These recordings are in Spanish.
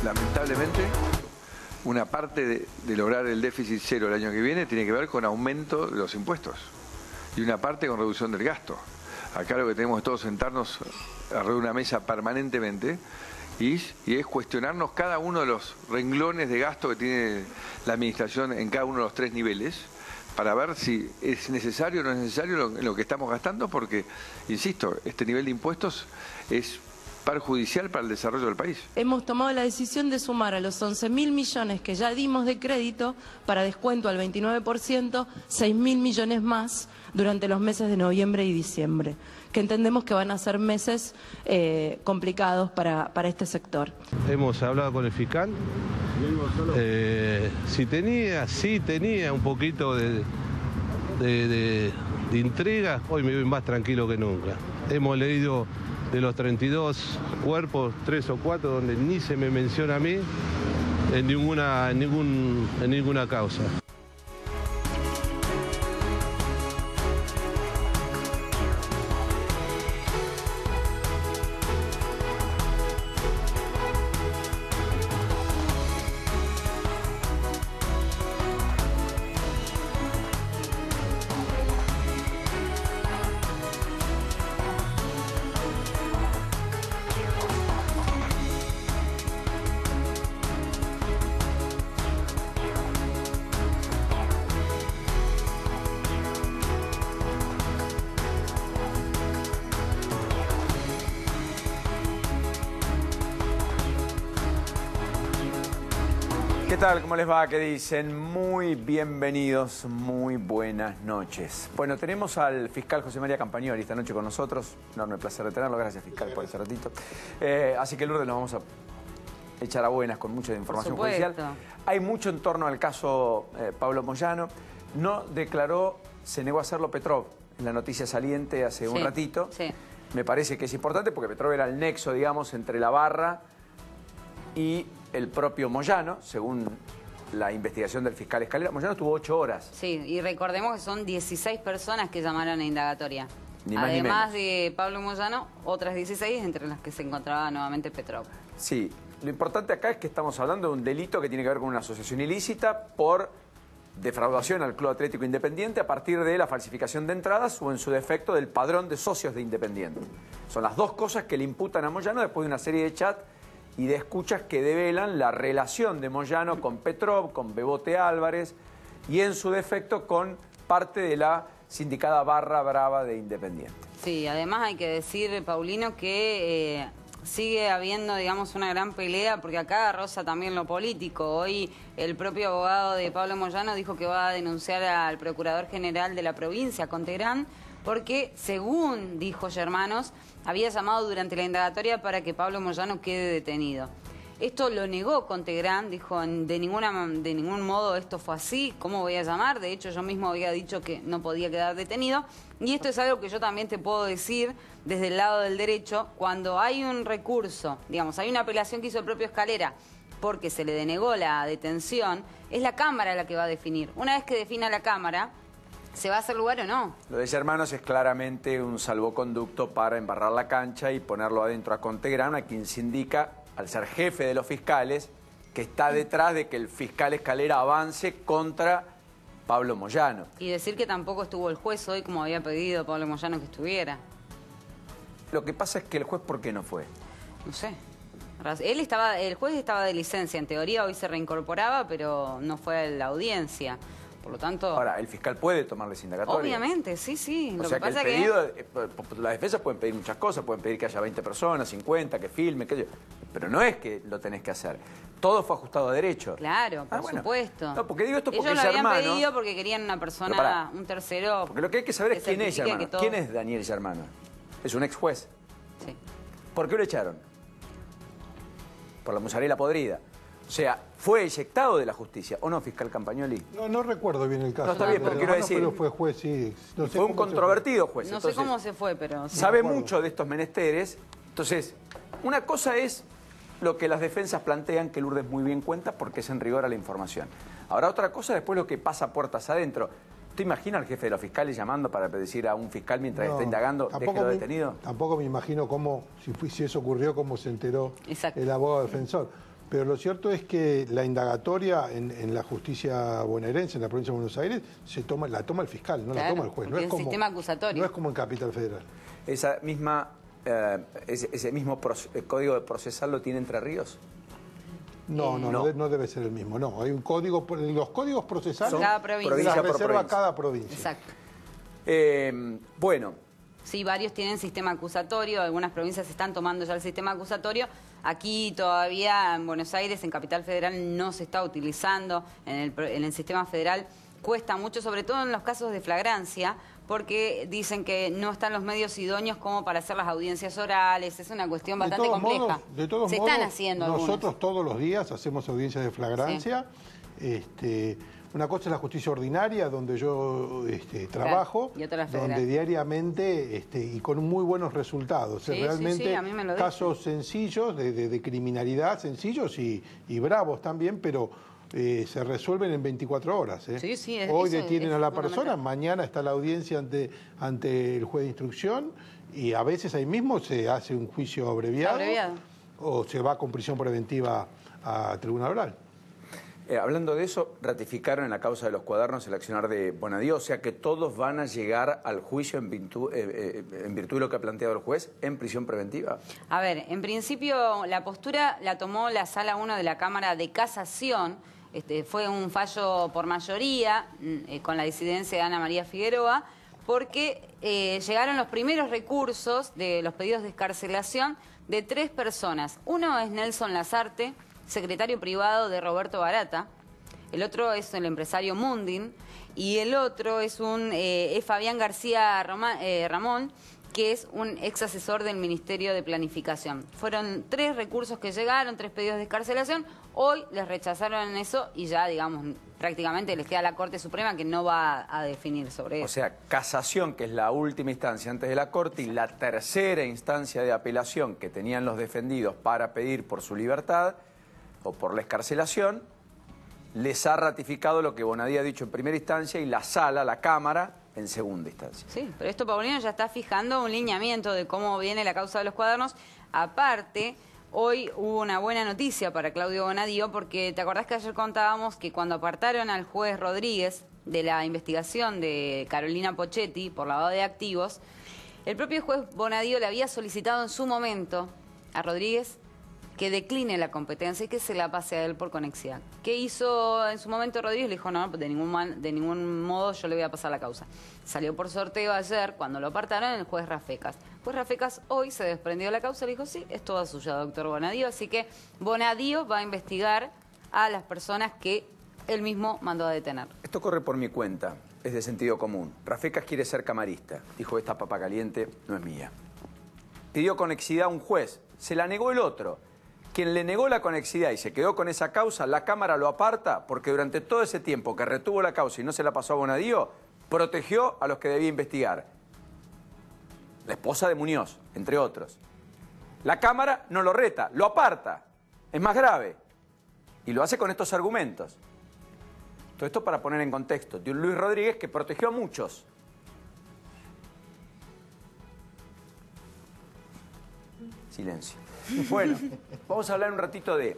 lamentablemente, una parte de lograr el déficit cero el año que viene tiene que ver con aumento de los impuestos y una parte con reducción del gasto. Acá lo que tenemos es todos sentarnos alrededor de una mesa permanentemente y es cuestionarnos cada uno de los renglones de gasto que tiene la administración en cada uno de los 3 niveles para ver si es necesario o no es necesario lo que estamos gastando, porque, insisto, este nivel de impuestos es perjudicial para el desarrollo del país. Hemos tomado la decisión de sumar a los 11.000 millones que ya dimos de crédito para descuento al 29%, 6.000 millones más durante los meses de noviembre y diciembre, que entendemos que van a ser meses complicados para este sector. Hemos hablado con el fiscal, sí tenía un poquito de intriga, hoy me voy más tranquilo que nunca. Hemos leído de los 32 cuerpos, 3 o 4 donde ni se me menciona a mí en ninguna causa. ¿Qué tal? ¿Cómo les va? ¿Qué dicen? Muy bienvenidos, muy buenas noches. Bueno, tenemos al fiscal José María Campagnoli esta noche con nosotros. Enorme placer de tenerlo. Gracias, fiscal, por este ratito. Así que, Lourdes, nos vamos a echar a buenas con mucha información judicial. Hay mucho en torno al caso Pablo Moyano. No declaró, se negó a hacerlo Petrov en la noticia saliente hace un ratito. Sí. Me parece que es importante porque Petrov era el nexo, digamos, entre la barra y el propio Moyano, según la investigación del fiscal Escalera. Moyano estuvo 8 horas. Sí, y recordemos que son 16 personas que llamaron a indagatoria. Ni más Además ni de Pablo Moyano, otras 16, entre las que se encontraba nuevamente Petrov. Sí, lo importante acá es que estamos hablando de un delito que tiene que ver con una asociación ilícita por defraudación al Club Atlético Independiente a partir de la falsificación de entradas o, en su defecto, del padrón de socios de Independiente. Son las dos cosas que le imputan a Moyano después de una serie de chats y de escuchas que develan la relación de Moyano con Petrov, con Bebote Álvarez y, en su defecto, con parte de la sindicada barra brava de Independiente. Sí, además hay que decir, Paulino, que sigue habiendo, digamos, una gran pelea, porque acá roza también lo político. Hoy el propio abogado de Pablo Moyano dijo que va a denunciar al Procurador General de la provincia, Contegrán, porque, según dijo Germanos, había llamado durante la indagatoria para que Pablo Moyano quede detenido. Esto lo negó Contegrán, dijo, de ningún modo esto fue así, ¿cómo voy a llamar? De hecho, yo mismo había dicho que no podía quedar detenido. Y esto es algo que yo también te puedo decir desde el lado del derecho. Cuando hay un recurso, digamos, hay una apelación que hizo el propio Escalera porque se le denegó la detención, es la Cámara la que va a definir. Una vez que defina la Cámara, ¿se va a hacer lugar o no? Lo de Germanos es claramente un salvoconducto para embarrar la cancha y ponerlo adentro a Contegrán, a quien se indica, al ser jefe de los fiscales, que está detrás de que el fiscal Escalera avance contra Pablo Moyano. Y decir que tampoco estuvo el juez hoy como había pedido Pablo Moyano que estuviera. Lo que pasa es que el juez, ¿por qué no fue? No sé. El juez estaba de licencia, en teoría hoy se reincorporaba, pero no fue a la audiencia. Por lo tanto... Ahora, ¿el fiscal puede tomarles indagatoria? Obviamente, sí. O sea, que el pedido... Las defensas pueden pedir muchas cosas, pueden pedir que haya 20 personas, 50, que filme, pero no es que lo tenés que hacer. Todo fue ajustado a derecho. Claro, por supuesto. No, porque digo esto porque ellos lo Germano... habían pedido porque querían una persona, un tercero... Porque lo que hay que saber es quién es Germano. ¿Quién es Daniel Germano? Es un ex juez. Sí. ¿Por qué lo echaron? Por la musarela podrida. O sea, ¿fue eyectado de la justicia o no, fiscal Campagnoli? No recuerdo bien el caso. No, está bien, pero quiero decir... Pero fue juez, sí. No sé, fue un controvertido juez. No sé cómo se fue, pero... Sabe mucho de estos menesteres. Entonces, una cosa es lo que las defensas plantean, que Lourdes muy bien cuenta, porque es en rigor a la información. Ahora, otra cosa después lo que pasa puertas adentro. ¿Te imaginas al jefe de los fiscales llamando para decir a un fiscal mientras está indagando, déjelo detenido? Tampoco me imagino cómo, si eso ocurrió, cómo se enteró el abogado defensor. Pero lo cierto es que la indagatoria en la justicia bonaerense, en la provincia de Buenos Aires, la toma el fiscal, no la toma el juez. No es el como, sistema acusatorio. No es como en Capital Federal. Ese mismo código procesal lo tiene Entre Ríos. No debe ser el mismo. No, hay un código, los códigos procesales cada provincia. las reserva cada provincia. Exacto. Bueno. Sí, varios tienen sistema acusatorio, algunas provincias están tomando ya el sistema acusatorio. Aquí todavía en Buenos Aires, en Capital Federal, no se está utilizando. En el sistema federal cuesta mucho, sobre todo en los casos de flagrancia, porque dicen que no están los medios idóneos como para hacer las audiencias orales. Es una cuestión bastante compleja. De todos modos, están haciendo nosotros algunas. Todos los días hacemos audiencias de flagrancia. Sí. Una cosa es la justicia ordinaria, donde yo trabajo, y otra la federal, donde diariamente y con muy buenos resultados. Sí, realmente a mí me lo casos sencillos, de criminalidad, sencillos y bravos también, pero se resuelven en 24 horas. Sí, hoy detienen a la persona, mañana está la audiencia ante el juez de instrucción y a veces ahí mismo se hace un juicio abreviado. O se va con prisión preventiva a tribunal oral. Hablando de eso, ratificaron en la causa de los cuadernos el accionar de Bonadío, o sea que todos van a llegar al juicio en virtud de lo que ha planteado el juez en prisión preventiva. A ver, en principio la postura la tomó la Sala 1 de la Cámara de Casación. Fue un fallo por mayoría con la disidencia de Ana María Figueroa, porque llegaron los primeros recursos de los pedidos de excarcelación de 3 personas. Uno es Nelson Lazarte, secretario privado de Roberto Barata, el otro es el empresario Mundin y el otro es Fabián García Ramón, que es un ex asesor del Ministerio de Planificación. Fueron 3 recursos que llegaron, 3 pedidos de excarcelación. Hoy les rechazaron eso y ya, digamos, prácticamente les queda la Corte Suprema que no va a definir sobre eso. O sea, casación, que es la última instancia antes de la Corte, y la tercera instancia de apelación que tenían los defendidos para pedir por su libertad o por la excarcelación, les ha ratificado lo que Bonadío ha dicho en primera instancia y la Sala, la Cámara, en segunda instancia. Sí, pero esto Paulino ya está fijando un lineamiento de cómo viene la causa de los cuadernos. Aparte, hoy hubo una buena noticia para Claudio Bonadío, porque te acordás que ayer contábamos que cuando apartaron al juez Rodríguez de la investigación de Carolina Pochetti por lavado de activos, el propio juez Bonadío le había solicitado en su momento a Rodríguez que decline la competencia y que se la pase a él por conexidad. ¿Qué hizo en su momento Rodríguez? Le dijo, no, de ningún modo yo le voy a pasar la causa. Salió por sorteo ayer, cuando lo apartaron, el juez Rafecas. El juez Rafecas hoy se desprendió de la causa y le dijo, sí, es toda suya, doctor Bonadío. Así que Bonadío va a investigar a las personas que él mismo mandó a detener. Esto corre por mi cuenta, es de sentido común. Rafecas quiere ser camarista. Dijo, esta papa caliente no es mía. Pidió conexidad a un juez, se la negó el otro. Quien le negó la conexidad y se quedó con esa causa, la Cámara lo aparta porque durante todo ese tiempo que retuvo la causa y no se la pasó a Bonadío, protegió a los que debía investigar. La esposa de Muñoz, entre otros. La Cámara no lo reta, lo aparta. Es más grave. Y lo hace con estos argumentos. Todo esto para poner en contexto de un Luis Rodríguez que protegió a muchos. Silencio. Bueno, vamos a hablar un ratito de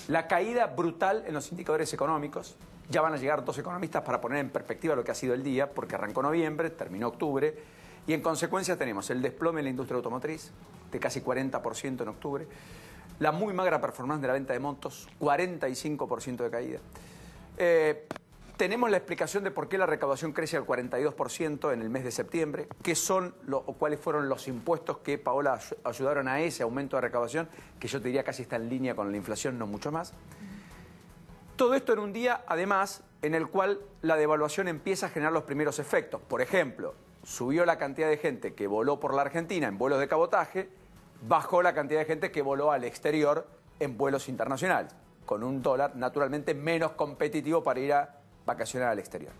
la caída brutal en los indicadores económicos. Ya van a llegar 2 economistas para poner en perspectiva lo que ha sido el día, porque arrancó noviembre, terminó octubre, y en consecuencia tenemos el desplome en la industria automotriz, de casi 40% en octubre, la muy magra performance de la venta de motos, 45% de caída. Tenemos la explicación de por qué la recaudación crece al 42% en el mes de septiembre, qué son o cuáles fueron los impuestos que, Paola, ayudaron a ese aumento de recaudación, que yo te diría casi está en línea con la inflación, no mucho más. Todo esto en un día, además, en el cual la devaluación empieza a generar los primeros efectos. Por ejemplo, subió la cantidad de gente que voló por la Argentina en vuelos de cabotaje, bajó la cantidad de gente que voló al exterior en vuelos internacionales, con un dólar naturalmente menos competitivo para ir a vacacionar al exterior.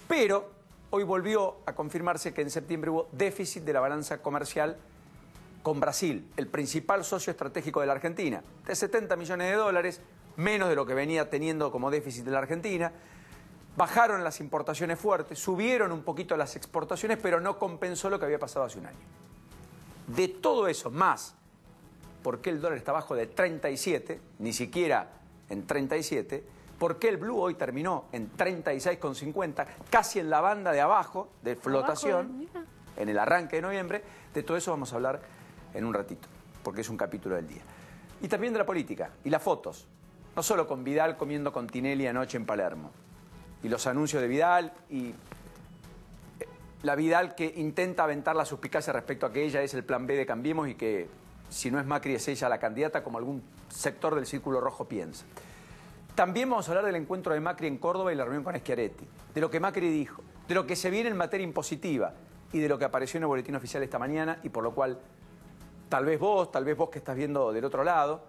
Pero hoy volvió a confirmarse que en septiembre hubo déficit de la balanza comercial con Brasil, el principal socio estratégico de la Argentina, de 70 millones de dólares, menos de lo que venía teniendo como déficit de la Argentina. Bajaron las importaciones fuertes, subieron un poquito las exportaciones, pero no compensó lo que había pasado hace un año. De todo eso, más por qué el dólar está abajo de 37, ni siquiera en 37, por qué el blue hoy terminó en 36,50, casi en la banda de abajo de flotación, en el arranque de noviembre. De todo eso vamos a hablar en un ratito, porque es un capítulo del día. Y también de la política y las fotos, no solo con Vidal comiendo con Tinelli anoche en Palermo, y los anuncios de Vidal y la Vidal que intenta aventar la suspicacia respecto a que ella es el plan B de Cambiemos y que si no es Macri es ella la candidata, como algún sector del Círculo Rojo piensa. También vamos a hablar del encuentro de Macri en Córdoba y la reunión con Schiaretti, de lo que Macri dijo, de lo que se viene en materia impositiva y de lo que apareció en el boletín oficial esta mañana y por lo cual tal vez vos que estás viendo del otro lado,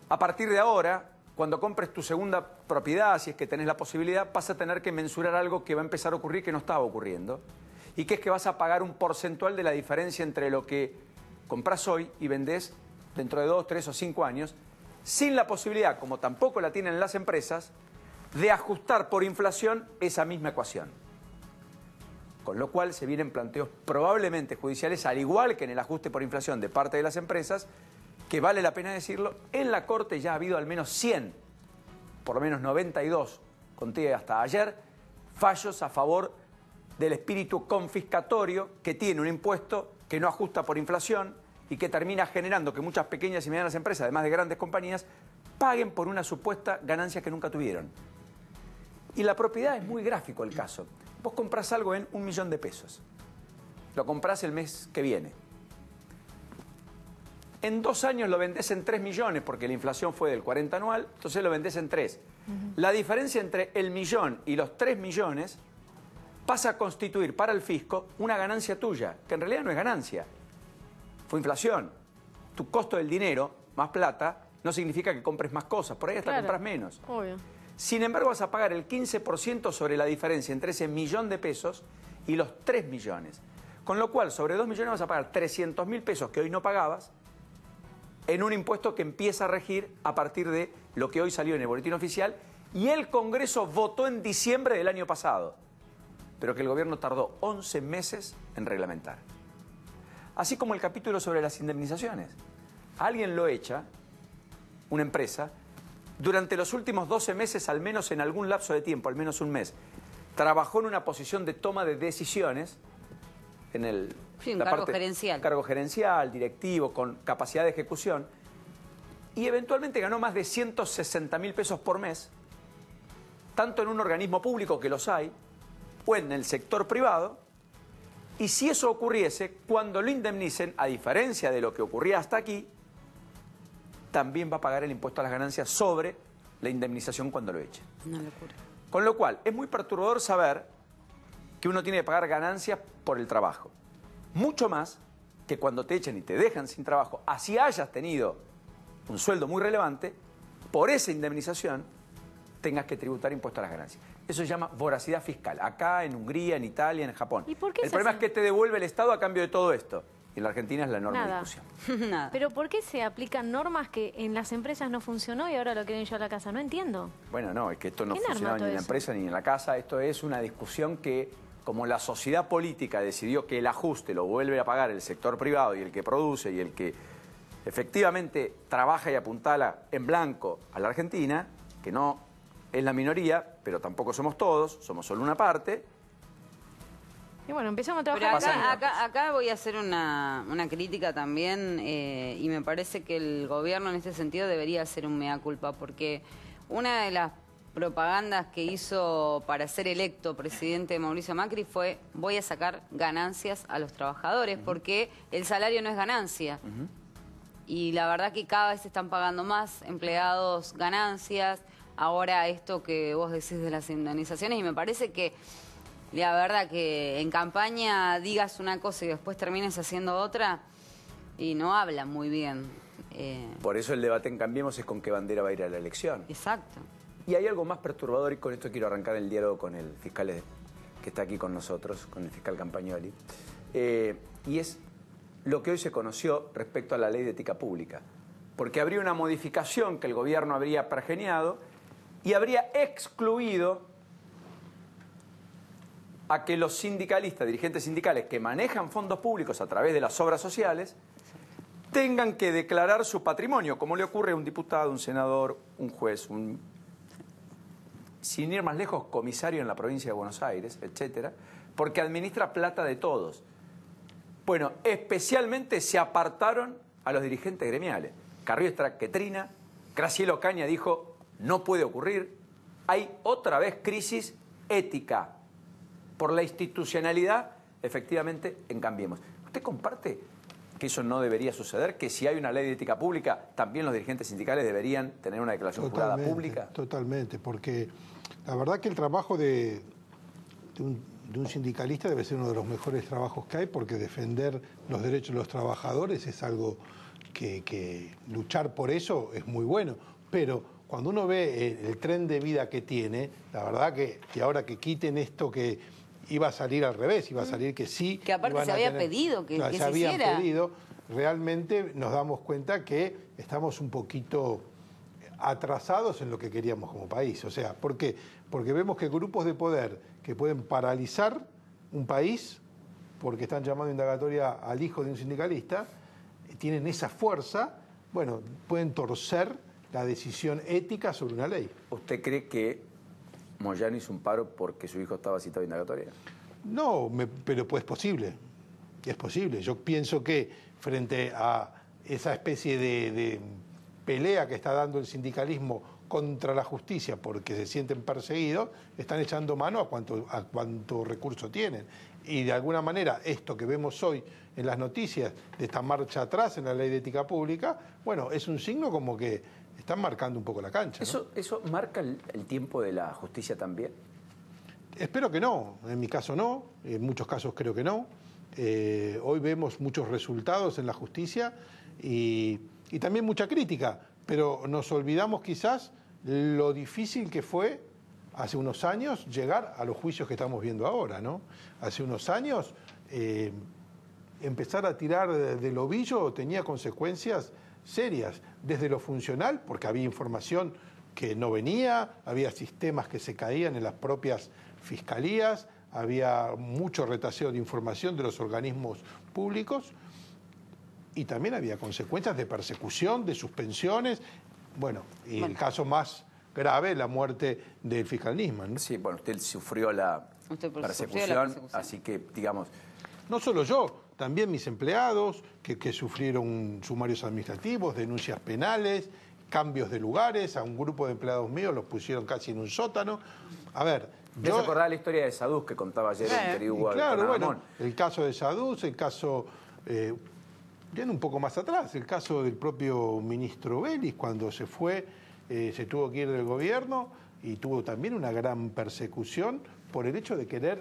a partir de ahora, cuando compres tu segunda propiedad, si es que tenés la posibilidad, vas a tener que mensurar algo que va a empezar a ocurrir que no estaba ocurriendo y que es que vas a pagar un porcentual de la diferencia entre lo que compras hoy y vendés dentro de 2, 3 o 5 años, sin la posibilidad, como tampoco la tienen las empresas, de ajustar por inflación esa misma ecuación. Con lo cual se vienen planteos probablemente judiciales, al igual que en el ajuste por inflación de parte de las empresas, que vale la pena decirlo, en la Corte ya ha habido al menos 100, por lo menos 92, conté hasta ayer, fallos a favor del espíritu confiscatorio que tiene un impuesto que no ajusta por inflación y que termina generando que muchas pequeñas y medianas empresas, además de grandes compañías, paguen por una supuesta ganancia que nunca tuvieron. Y la propiedad es muy gráfico el caso. Vos comprás algo en 1 millón de pesos. Lo comprás el mes que viene. En 2 años lo vendés en 3 millones porque la inflación fue del 40 anual, entonces lo vendés en 3. La diferencia entre el millón y los 3 millones pasa a constituir para el fisco una ganancia tuya, que en realidad no es ganancia. Fue inflación. Tu costo del dinero, más plata, no significa que compres más cosas. Por ahí hasta compras menos. Obvio. Sin embargo, vas a pagar el 15% sobre la diferencia entre ese millón de pesos y los 3 millones. Con lo cual, sobre 2 millones vas a pagar 300.000 pesos que hoy no pagabas en un impuesto que empieza a regir a partir de lo que hoy salió en el boletín oficial y el Congreso votó en diciembre del año pasado, pero que el gobierno tardó 11 meses en reglamentar. Así como el capítulo sobre las indemnizaciones. Alguien lo echa, una empresa, durante los últimos 12 meses, al menos en algún lapso de tiempo, al menos un mes, trabajó en una posición de toma de decisiones en el... Sí, un cargo gerencial. Cargo gerencial, directivo, con capacidad de ejecución, y eventualmente ganó más de 160.000 pesos por mes, tanto en un organismo público, que los hay, o en el sector privado. Y si eso ocurriese, cuando lo indemnicen, a diferencia de lo que ocurría hasta aquí, también va a pagar el impuesto a las ganancias sobre la indemnización cuando lo echen. Una locura. Con lo cual, es muy perturbador saber que uno tiene que pagar ganancias por el trabajo. Mucho más que cuando te echen y te dejan sin trabajo, así hayas tenido un sueldo muy relevante, por esa indemnización tengas que tributar impuesto a las ganancias. Eso se llama voracidad fiscal. Acá, en Hungría, en Italia, en Japón. ¿Y por qué el problema es que te devuelve el Estado a cambio de todo esto. Y en la Argentina es la enorme discusión. Nada. Pero ¿por qué se aplican normas que en las empresas no funcionó y ahora lo quieren llevar a la casa? No entiendo. Bueno, no, es que esto no ¿Quién funcionaba arma ni en la todo empresa ni en la casa. Esto es una discusión que, como la sociedad política decidió que el ajuste lo vuelve a pagar el sector privado y el que produce y el que efectivamente trabaja y apuntala en blanco a la Argentina, que no es la minoría, pero tampoco somos todos, somos solo una parte. Y bueno, empezamos a Pero trabajar. acá voy a hacer una crítica también y me parece que el gobierno en este sentido debería hacer un mea culpa, porque una de las propagandas que hizo para ser electo presidente Mauricio Macri fue: voy a sacar ganancias a los trabajadores, porque el salario no es ganancia. Y la verdad que cada vez se están pagando más empleados ganancias. Ahora esto que vos decís de las indemnizaciones, y me parece que la verdad que en campaña digas una cosa y después termines haciendo otra, y no hablan muy bien. Por eso el debate en Cambiemos es con qué bandera va a ir a la elección. Exacto. Y hay algo más perturbador, y con esto quiero arrancar el diálogo con el fiscal que está aquí con nosotros, con el fiscal Campagnoli, y es lo que hoy se conoció respecto a la ley de ética pública. Porque habría una modificación que el gobierno habría pergeniado y habría excluido a que los sindicalistas, dirigentes sindicales que manejan fondos públicos a través de las obras sociales, tengan que declarar su patrimonio, como le ocurre a un diputado, un senador, un juez, sin ir más lejos, comisario en la provincia de Buenos Aires, etcétera, porque administra plata de todos. Bueno, especialmente se apartaron a los dirigentes gremiales. Carrió Estraquetrina, Graciela Ocaña dijo, no puede ocurrir. Hay otra vez crisis ética por la institucionalidad, efectivamente, en Cambiemos. ¿Usted comparte que eso no debería suceder? Que si hay una ley de ética pública, también los dirigentes sindicales deberían tener una declaración jurada pública. Totalmente, porque la verdad que el trabajo de un sindicalista debe ser uno de los mejores trabajos que hay, porque defender los derechos de los trabajadores es algo que luchar por eso es muy bueno. Pero cuando uno ve el tren de vida que tiene, la verdad que ahora que quiten esto que iba a salir al revés, iba a salir que sí. Que aparte se había pedido que se habían pedido, realmente nos damos cuenta que estamos un poquito atrasados en lo que queríamos como país. O sea, ¿por qué? Porque vemos que grupos de poder que pueden paralizar un país, porque están llamando indagatoria al hijo de un sindicalista, tienen esa fuerza, bueno, pueden torcer la decisión ética sobre una ley. ¿Usted cree que Moyano hizo un paro porque su hijo estaba citado a indagatoria? No, pero pues es posible. Es posible. Yo pienso que frente a esa especie de pelea que está dando el sindicalismo contra la justicia porque se sienten perseguidos, están echando mano a cuanto recurso tienen. Y de alguna manera esto que vemos hoy en las noticias de esta marcha atrás en la ley de ética pública, bueno, es un signo como que están marcando un poco la cancha, ¿no? ¿Eso marca el tiempo de la justicia también? Espero que no, en mi caso no, en muchos casos creo que no. Hoy vemos muchos resultados en la justicia y también mucha crítica, pero nos olvidamos quizás lo difícil que fue hace unos años llegar a los juicios que estamos viendo ahora, ¿no? Hace unos años empezar a tirar del ovillo tenía consecuencias serias, desde lo funcional, porque había información que no venía, había sistemas que se caían en las propias fiscalías, había mucho retaseo de información de los organismos públicos y también había consecuencias de persecución, de suspensiones, bueno, y el caso más grave, la muerte del fiscal Nisman, ¿no? Sí, bueno, usted sufrió la persecución, así que, digamos... No solo yo, también mis empleados que sufrieron sumarios administrativos, denuncias penales, cambios de lugares, a un grupo de empleados míos los pusieron casi en un sótano. A ver... ¿Se acordaba la historia de Saduz que contaba ayer en Terigua? Claro, bueno, el caso de Saduz, el caso... Viene un poco más atrás, el caso del propio ministro Vélez, cuando se fue, se tuvo que ir del gobierno y tuvo también una gran persecución por el hecho de querer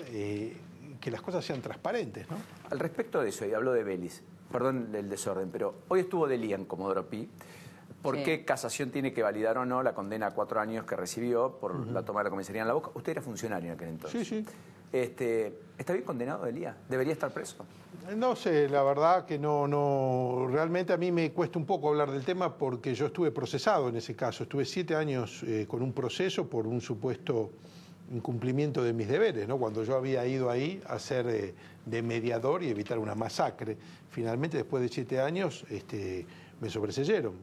que las cosas sean transparentes, ¿no? Al respecto de eso, y habló de Vélez, perdón el desorden, pero hoy estuvo Delía en Comodoro Pi. ¿Por qué Casación tiene que validar o no la condena a 4 años que recibió por la toma de la comisaría en La Boca? Usted era funcionario en aquel entonces. Sí, sí. ¿Está bien condenado Delía? ¿Debería estar preso? No sé, la verdad que no. Realmente a mí me cuesta un poco hablar del tema porque yo estuve procesado en ese caso. Estuve 7 años con un proceso por un supuesto incumplimiento de mis deberes, ¿no? Cuando yo había ido ahí a ser de mediador y evitar una masacre. Finalmente, después de 7 años, me sobreseyeron.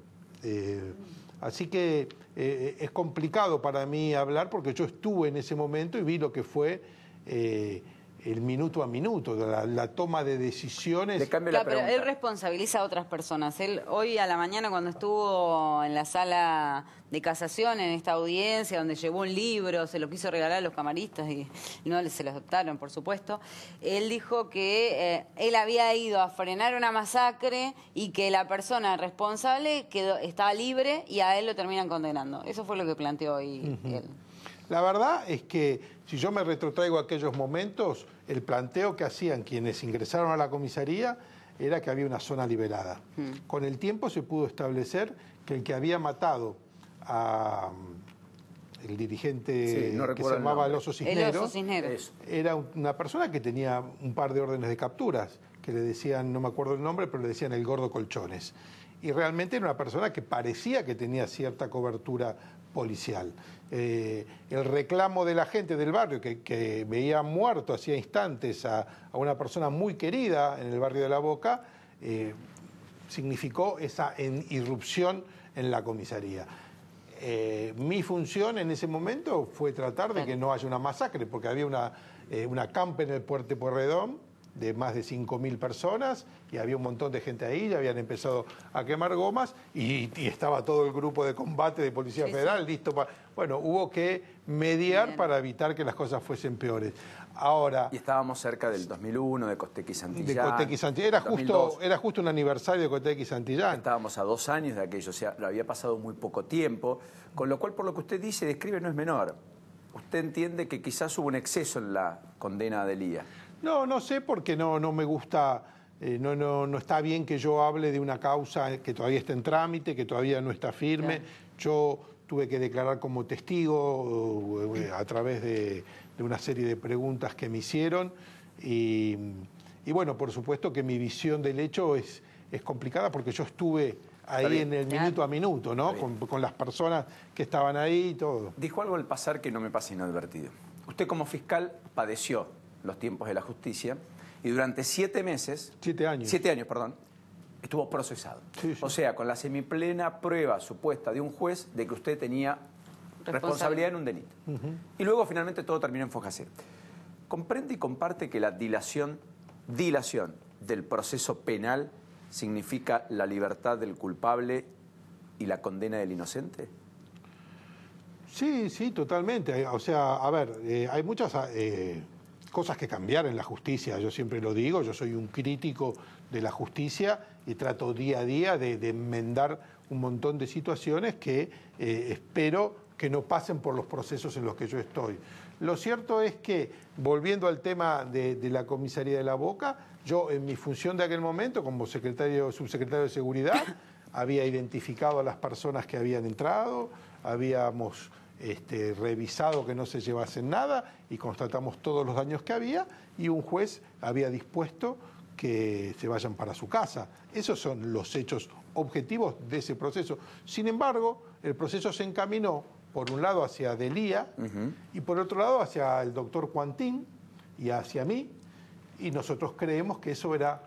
Así que es complicado para mí hablar porque yo estuve en ese momento y vi lo que fue el minuto a minuto, la toma de decisiones. Claro, pero él responsabiliza a otras personas. Él hoy a la mañana cuando estuvo en la sala de casación, en esta audiencia donde llevó un libro, se lo quiso regalar a los camaristas y no se lo aceptaron, por supuesto, él dijo que él había ido a frenar una masacre y que la persona responsable estaba libre y a él lo terminan condenando. Eso fue lo que planteó hoy él. La verdad es que si yo me retrotraigo a aquellos momentos, el planteo que hacían quienes ingresaron a la comisaría era que había una zona liberada. Con el tiempo se pudo establecer que el que había matado a el dirigente que se llamaba El Oso Cisneros, era una persona que tenía un par de órdenes de capturas, que le decían, no me acuerdo el nombre, pero le decían el Gordo Colchones. Y realmente era una persona que parecía que tenía cierta cobertura policial. El reclamo de la gente del barrio que veía muerto hacía instantes a una persona muy querida en el barrio de La Boca, significó esa irrupción en la comisaría. Mi función en ese momento fue tratar de que no haya una masacre, porque había una campa en el Puerto Pueyrredón de más de 5.000 personas y había un montón de gente ahí, ya habían empezado a quemar gomas y estaba todo el grupo de combate de Policía Federal listo para... Bueno, hubo que mediar para evitar que las cosas fuesen peores. Ahora... Y estábamos cerca del 2001, de Costequi Santillán. De Costequi Santillán. Era justo un aniversario de Costequi Santillán. Estábamos a 2 años de aquello, o sea, lo había pasado muy poco tiempo, con lo cual, por lo que usted dice, describe, no es menor. ¿Usted entiende que quizás hubo un exceso en la condena de Elías? No sé, porque no me gusta, no está bien que yo hable de una causa que todavía está en trámite, que todavía no está firme. Claro. Yo tuve que declarar como testigo a través de una serie de preguntas que me hicieron y bueno, por supuesto que mi visión del hecho es complicada porque yo estuve ahí en el minuto a minuto, ¿no? Con las personas que estaban ahí y todo. Dijo algo al pasar que no me pasa inadvertido. Usted como fiscal padeció los tiempos de la justicia y durante 7 meses... 7 años. 7 años, perdón, estuvo procesado. Sí. O sea, con la semiplena prueba supuesta de un juez de que usted tenía responsabilidad en un delito. Y luego finalmente todo terminó en foja C. ¿Comprende y comparte que la dilación del proceso penal significa la libertad del culpable y la condena del inocente? Sí, totalmente. O sea, a ver, hay muchas cosas que cambiar en la justicia. Yo siempre lo digo, yo soy un crítico de la justicia y trato día a día de enmendar un montón de situaciones que espero que no pasen por los procesos en los que yo estoy. Lo cierto es que, volviendo al tema de la comisaría de La Boca, yo en mi función de aquel momento, como subsecretario de Seguridad, había identificado a las personas que habían entrado, habíamos revisado que no se llevasen nada y constatamos todos los daños que había y un juez había dispuesto que se vayan para su casa. Esos son los hechos objetivos de ese proceso. Sin embargo, el proceso se encaminó por un lado hacia Delía y por otro lado hacia el doctor Quantín y hacia mí, y nosotros creemos que eso era,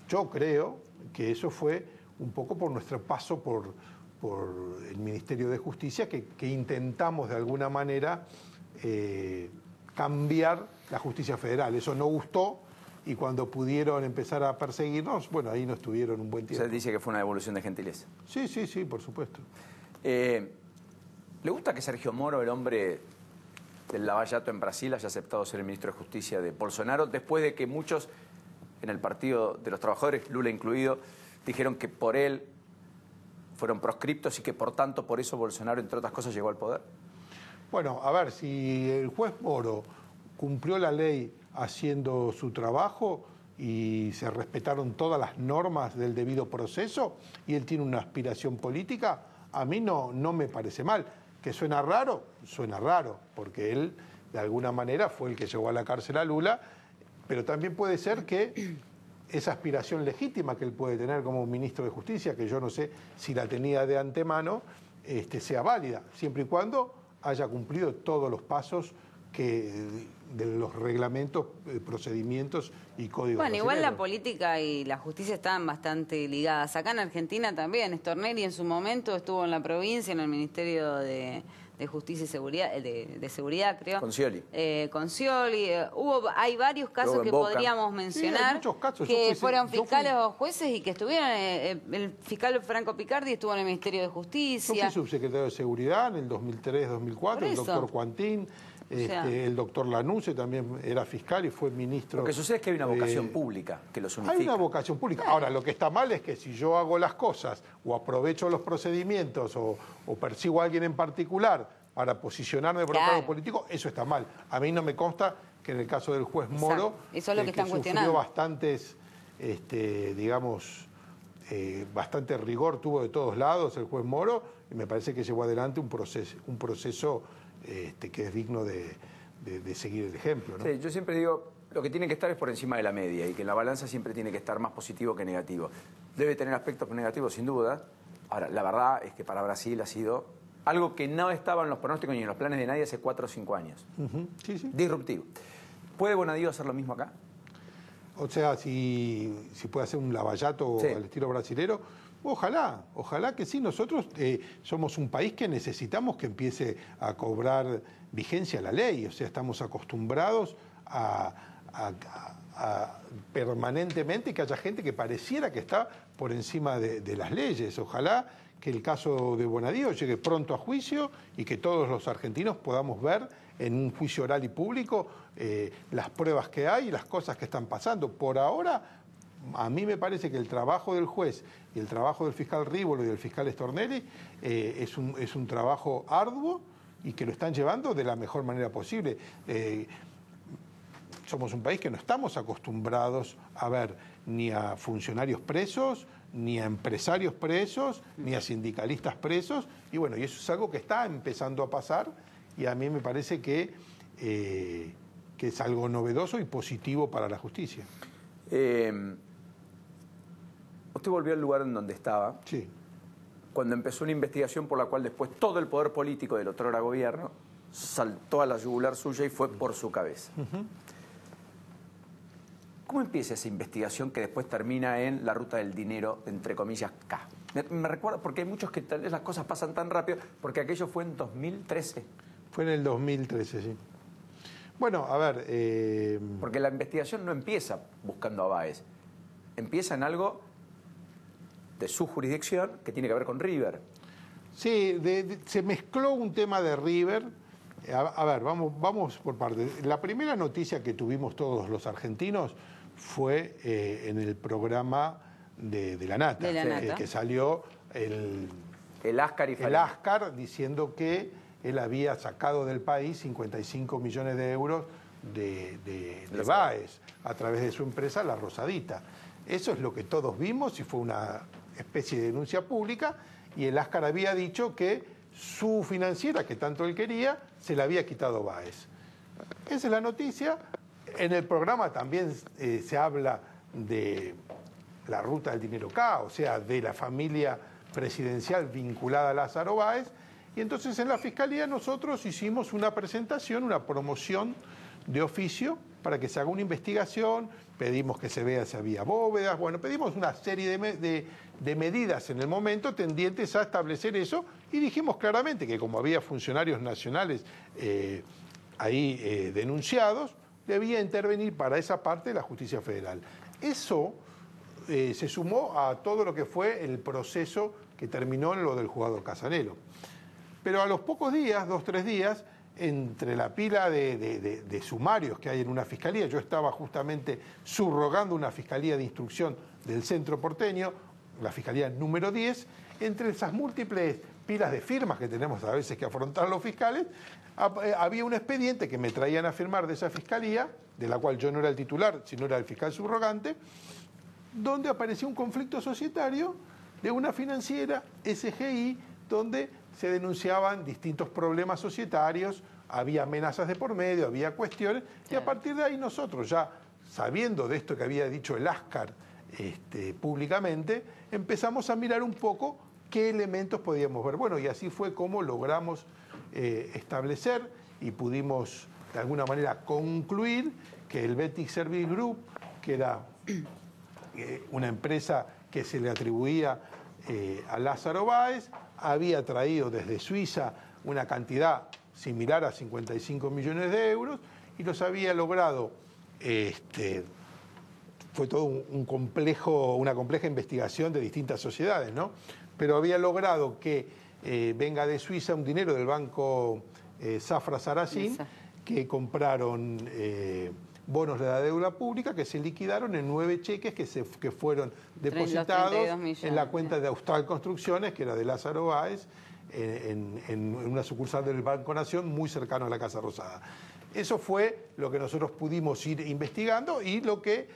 yo creo que eso fue un poco por nuestro paso por el Ministerio de Justicia, que intentamos de alguna manera cambiar la justicia federal. Eso no gustó y cuando pudieron empezar a perseguirnos, bueno, ahí nos tuvieron un buen tiempo. Usted dice que fue una devolución de gentileza. Sí, por supuesto. ¿Le gusta que Sergio Moro, el hombre del Lavallato en Brasil, haya aceptado ser el ministro de Justicia de Bolsonaro, después de que muchos en el Partido de los Trabajadores, Lula incluido, dijeron que por él fueron proscriptos y que por tanto por eso Bolsonaro, entre otras cosas, llegó al poder? Bueno, a ver, si el juez Moro cumplió la ley haciendo su trabajo y se respetaron todas las normas del debido proceso y él tiene una aspiración política, a mí no me parece mal. ¿Que suena raro? Suena raro, porque él de alguna manera fue el que llevó a la cárcel a Lula, pero también puede ser que esa aspiración legítima que él puede tener como ministro de Justicia, que yo no sé si la tenía de antemano, sea válida, siempre y cuando haya cumplido todos los pasos de los reglamentos, procedimientos y códigos. Bueno, igual la política y la justicia estaban bastante ligadas. Acá en Argentina también, Stornelli en su momento estuvo en la provincia, en el Ministerio de Justicia y Seguridad, de Seguridad, creo. Con Scioli. Hay varios casos que podríamos mencionar, hay muchos casos. Que fueron fiscales o jueces y que estuvieron, el fiscal Franco Picardi estuvo en el Ministerio de Justicia. Yo fui subsecretario de Seguridad en el 2003-2004, el doctor Quantín. El doctor Lanusse también era fiscal y fue ministro. Lo que sucede es que hay una vocación pública que los unifica. Hay una vocación pública. Ahora, lo que está mal es que si yo hago las cosas o aprovecho los procedimientos o persigo a alguien en particular para posicionarme por un cargo político, eso está mal. A mí no me consta que en el caso del juez Moro, eso es lo que están sufrió bastantes, bastante rigor tuvo de todos lados el juez Moro, y me parece que llevó adelante un proceso que es digno de seguir el ejemplo, ¿no? Sí, yo siempre digo, lo que tiene que estar es por encima de la media y que en la balanza siempre tiene que estar más positivo que negativo. Debe tener aspectos negativos, sin duda. Ahora, la verdad es que para Brasil ha sido algo que no estaba en los pronósticos ni en los planes de nadie hace 4 o 5 años. Sí. Disruptivo. ¿Puede Bonadío hacer lo mismo acá? O sea, si puede hacer un lavallato al estilo brasilero, ojalá que sí. Nosotros somos un país que necesitamos que empiece a cobrar vigencia la ley. O sea, estamos acostumbrados a permanentemente que haya gente que pareciera que está por encima de las leyes. Ojalá que el caso de Bonadío llegue pronto a juicio y que todos los argentinos podamos ver en un juicio oral y público las pruebas que hay y las cosas que están pasando. Por ahora, a mí me parece que el trabajo del juez y el trabajo del fiscal Rívolo y del fiscal Stornelli es un trabajo arduo y que lo están llevando de la mejor manera posible. Somos un país que no estamos acostumbrados a ver ni a funcionarios presos, ni a empresarios presos, ni a sindicalistas presos, y bueno, y eso es algo que está empezando a pasar, y a mí me parece que es algo novedoso y positivo para la justicia. Usted volvió al lugar en donde estaba. Sí. Cuando empezó una investigación por la cual después todo el poder político del otrora gobierno saltó a la yugular suya y fue por su cabeza. ¿Cómo empieza esa investigación que después termina en la ruta del dinero, entre comillas, K? Me recuerda, porque hay muchos que tal vez las cosas pasan tan rápido, porque aquello fue en 2013. Fue en el 2013, sí. Bueno, a ver... Porque la investigación no empieza buscando a Báez, empieza en algo de su jurisdicción que tiene que ver con River. Sí, se mezcló un tema de River. A ver, vamos por partes. La primera noticia que tuvimos todos los argentinos fue en el programa de La Nata, que salió el Ascar y el Ascar diciendo que él había sacado del país 55 millones de euros de Báez a través de su empresa La Rosadita. Eso es lo que todos vimos y fue una especie de denuncia pública, y el Ascar había dicho que su financiera, que tanto él quería, se la había quitado Báez. Esa es la noticia. En el programa también se habla de la ruta del dinero K, o sea, de la familia presidencial vinculada a Lázaro Báez, y entonces en la Fiscalía nosotros hicimos una presentación, una promoción de oficio para que se haga una investigación, pedimos que se vea si había bóvedas, bueno, pedimos una serie de medidas en el momento tendientes a establecer eso, y dijimos claramente que como había funcionarios nacionales ahí denunciados, debía intervenir para esa parte la justicia federal. Eso se sumó a todo lo que fue el proceso que terminó en lo del jugador Casanelo. Pero a los pocos días, 2 o 3 días, entre la pila de sumarios que hay en una fiscalía, yo estaba justamente subrogando una fiscalía de instrucción del centro porteño, la fiscalía número 10, entre esas múltiples pilas de firmas que tenemos a veces que afrontar los fiscales, había un expediente que me traían a firmar de esa fiscalía, de la cual yo no era el titular, sino era el fiscal subrogante, donde aparecía un conflicto societario de una financiera, SGI, donde se denunciaban distintos problemas societarios, había amenazas de por medio, había cuestiones, y a partir de ahí nosotros, ya sabiendo de esto que había dicho el Ascar públicamente, empezamos a mirar un poco qué elementos podíamos ver. Bueno, y así fue como logramos establecer y pudimos de alguna manera concluir que el Betic Service Group, que era una empresa que se le atribuía a Lázaro Báez, había traído desde Suiza una cantidad similar a 55 millones de euros y los había logrado, fue todo una compleja investigación de distintas sociedades, ¿no? Pero había logrado que venga de Suiza un dinero del banco Safra Saracín, que compraron bonos de la deuda pública que se liquidaron en 9 cheques que fueron depositados en la cuenta de Austral Construcciones, que era de Lázaro Báez, en una sucursal del Banco Nación muy cercano a la Casa Rosada. Eso fue lo que nosotros pudimos ir investigando y lo que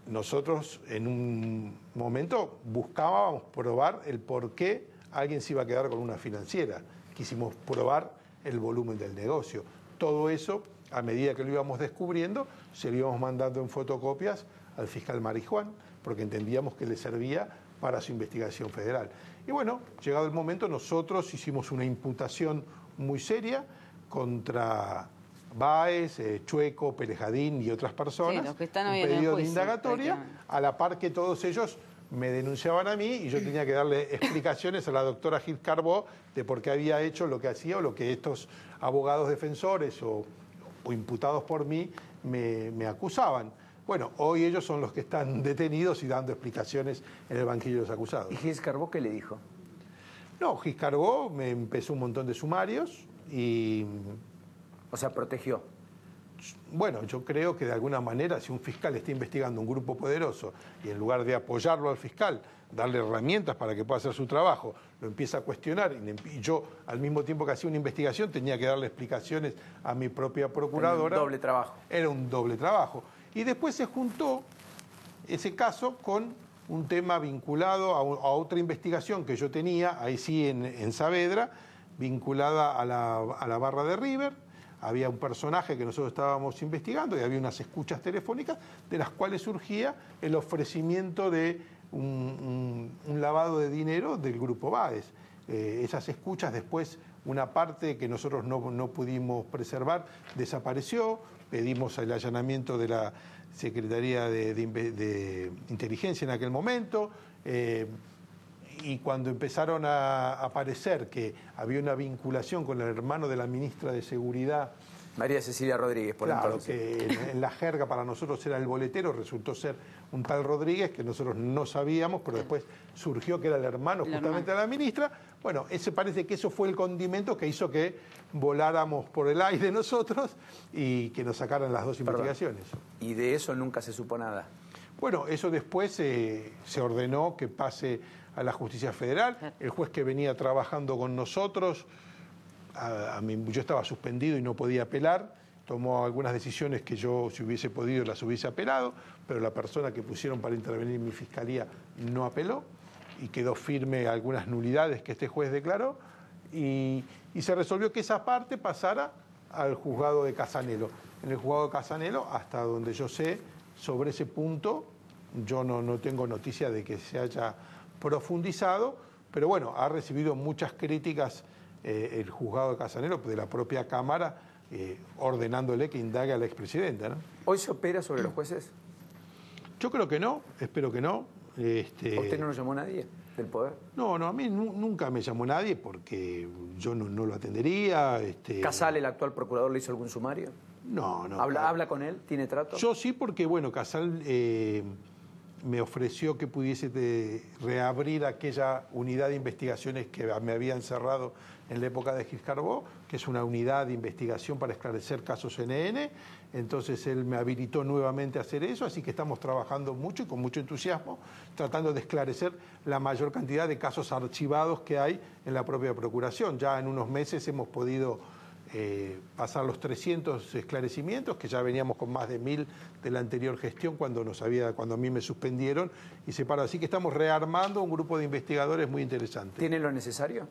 nosotros en un momento buscábamos probar el por qué alguien se iba a quedar con una financiera. Quisimos probar el volumen del negocio. Todo eso, a medida que lo íbamos descubriendo, se lo íbamos mandando en fotocopias al fiscal Marijuán, porque entendíamos que le servía para su investigación federal. Y bueno, llegado el momento, nosotros hicimos una imputación muy seria contra Báez, Chueco, Perejadín y otras personas, sí, los que están un hoy en el pedido de juicio, indagatoria, a la par que todos ellos me denunciaban a mí y yo tenía que darle explicaciones a la doctora Gil Carbó de por qué había hecho lo que hacía o lo que estos abogados defensores o imputados por mí me acusaban. Bueno, hoy ellos son los que están detenidos y dando explicaciones en el banquillo de los acusados. ¿Y Gil Carbó qué le dijo? No, Gil Carbó me empezó un montón de sumarios y... O sea, protegió. Bueno, yo creo que de alguna manera si un fiscal está investigando un grupo poderoso y en lugar de apoyarlo al fiscal, darle herramientas para que pueda hacer su trabajo, lo empieza a cuestionar y yo al mismo tiempo que hacía una investigación tenía que darle explicaciones a mi propia procuradora. Era un doble trabajo. Era un doble trabajo. Y después se juntó ese caso con un tema vinculado a otra investigación que yo tenía, ahí sí en Saavedra, vinculada a la barra de River. Había un personaje que nosotros estábamos investigando y había unas escuchas telefónicas de las cuales surgía el ofrecimiento de un lavado de dinero del Grupo Báez. Esas escuchas después, una parte que nosotros no pudimos preservar, desapareció. Pedimos el allanamiento de la Secretaría de Inteligencia en aquel momento. Y cuando empezaron a aparecer que había una vinculación con el hermano de la ministra de Seguridad, María Cecilia Rodríguez, por claro, entonces. que en la jerga para nosotros era el boletero, resultó ser un tal Rodríguez que nosotros no sabíamos, pero después surgió que era el hermano justamente de la ministra. Bueno, parece que eso fue el condimento que hizo que voláramos por el aire nosotros y que nos sacaran las dos investigaciones. ¿Y de eso nunca se supo nada? Bueno, eso después se ordenó que pase a la Justicia Federal. El juez que venía trabajando con nosotros, yo estaba suspendido y no podía apelar, tomó algunas decisiones que yo, si hubiese podido, las hubiese apelado, pero la persona que pusieron para intervenir en mi fiscalía no apeló y quedó firme algunas nulidades que este juez declaró y se resolvió que esa parte pasara al juzgado de Casanelo. En el juzgado de Casanelo, hasta donde yo sé, sobre ese punto, yo no tengo noticia de que se haya profundizado, pero bueno, ha recibido muchas críticas el juzgado de Casanelo de la propia Cámara ordenándole que indague a la expresidenta, ¿no? ¿Hoy se opera sobre los jueces? Yo creo que no, espero que no. ¿A usted no lo llamó nadie del poder? No, a mí nunca me llamó nadie porque yo no lo atendería. ¿Casal, el actual procurador, le hizo algún sumario? No. ¿Habla con él? ¿Tiene trato? Yo sí, porque bueno, Casal me ofreció que pudiese reabrir aquella unidad de investigaciones que me habían cerrado en la época de Gil Carbó, que es una unidad de investigación para esclarecer casos NN. Entonces él me habilitó nuevamente a hacer eso, así que estamos trabajando mucho y con mucho entusiasmo, tratando de esclarecer la mayor cantidad de casos archivados que hay en la propia Procuración. Ya en unos meses hemos podido pasar los 300 esclarecimientos, que ya veníamos con más de 1000 de la anterior gestión cuando a mí me suspendieron y se paró. Así que estamos rearmando un grupo de investigadores muy interesante. ¿Tienen lo necesario?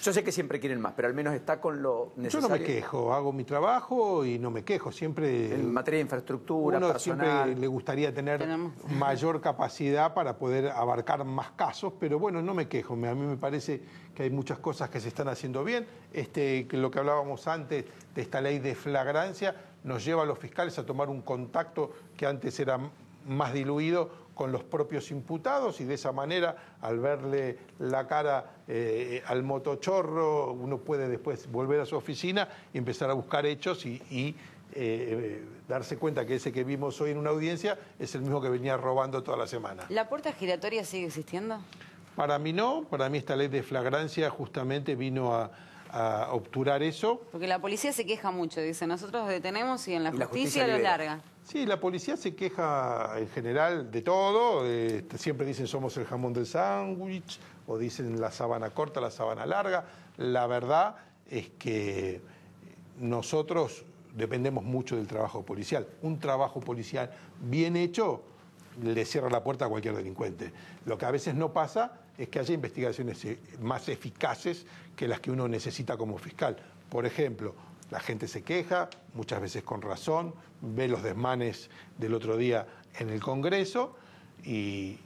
Yo sé que siempre quieren más, pero al menos está con lo necesario. Yo no me quejo, hago mi trabajo y no me quejo. Siempre en materia de infraestructura, uno personal. siempre le gustaría tener mayor capacidad para poder abarcar más casos, pero bueno, no me quejo. A mí me parece que hay muchas cosas que se están haciendo bien. Lo que hablábamos antes de esta ley de flagrancia nos lleva a los fiscales a tomar un contacto que antes era más diluido con los propios imputados y de esa manera, al verle la cara al motochorro, uno puede después volver a su oficina y empezar a buscar hechos y darse cuenta que ese que vimos hoy en una audiencia es el mismo que venía robando toda la semana. ¿La puerta giratoria sigue existiendo? Para mí no, para mí esta ley de flagrancia justamente vino a obturar eso. Porque la policía se queja mucho, dice, nosotros detenemos y en la justicia lo larga. Sí, la policía se queja en general de todo, siempre dicen somos el jamón del sándwich, o dicen la sábana corta, la sábana larga. La verdad es que nosotros dependemos mucho del trabajo policial. Un trabajo policial bien hecho le cierra la puerta a cualquier delincuente. Lo que a veces no pasa es que haya investigaciones más eficaces que las que uno necesita como fiscal. Por ejemplo, la gente se queja, muchas veces con razón, ve los desmanes del otro día en el Congreso y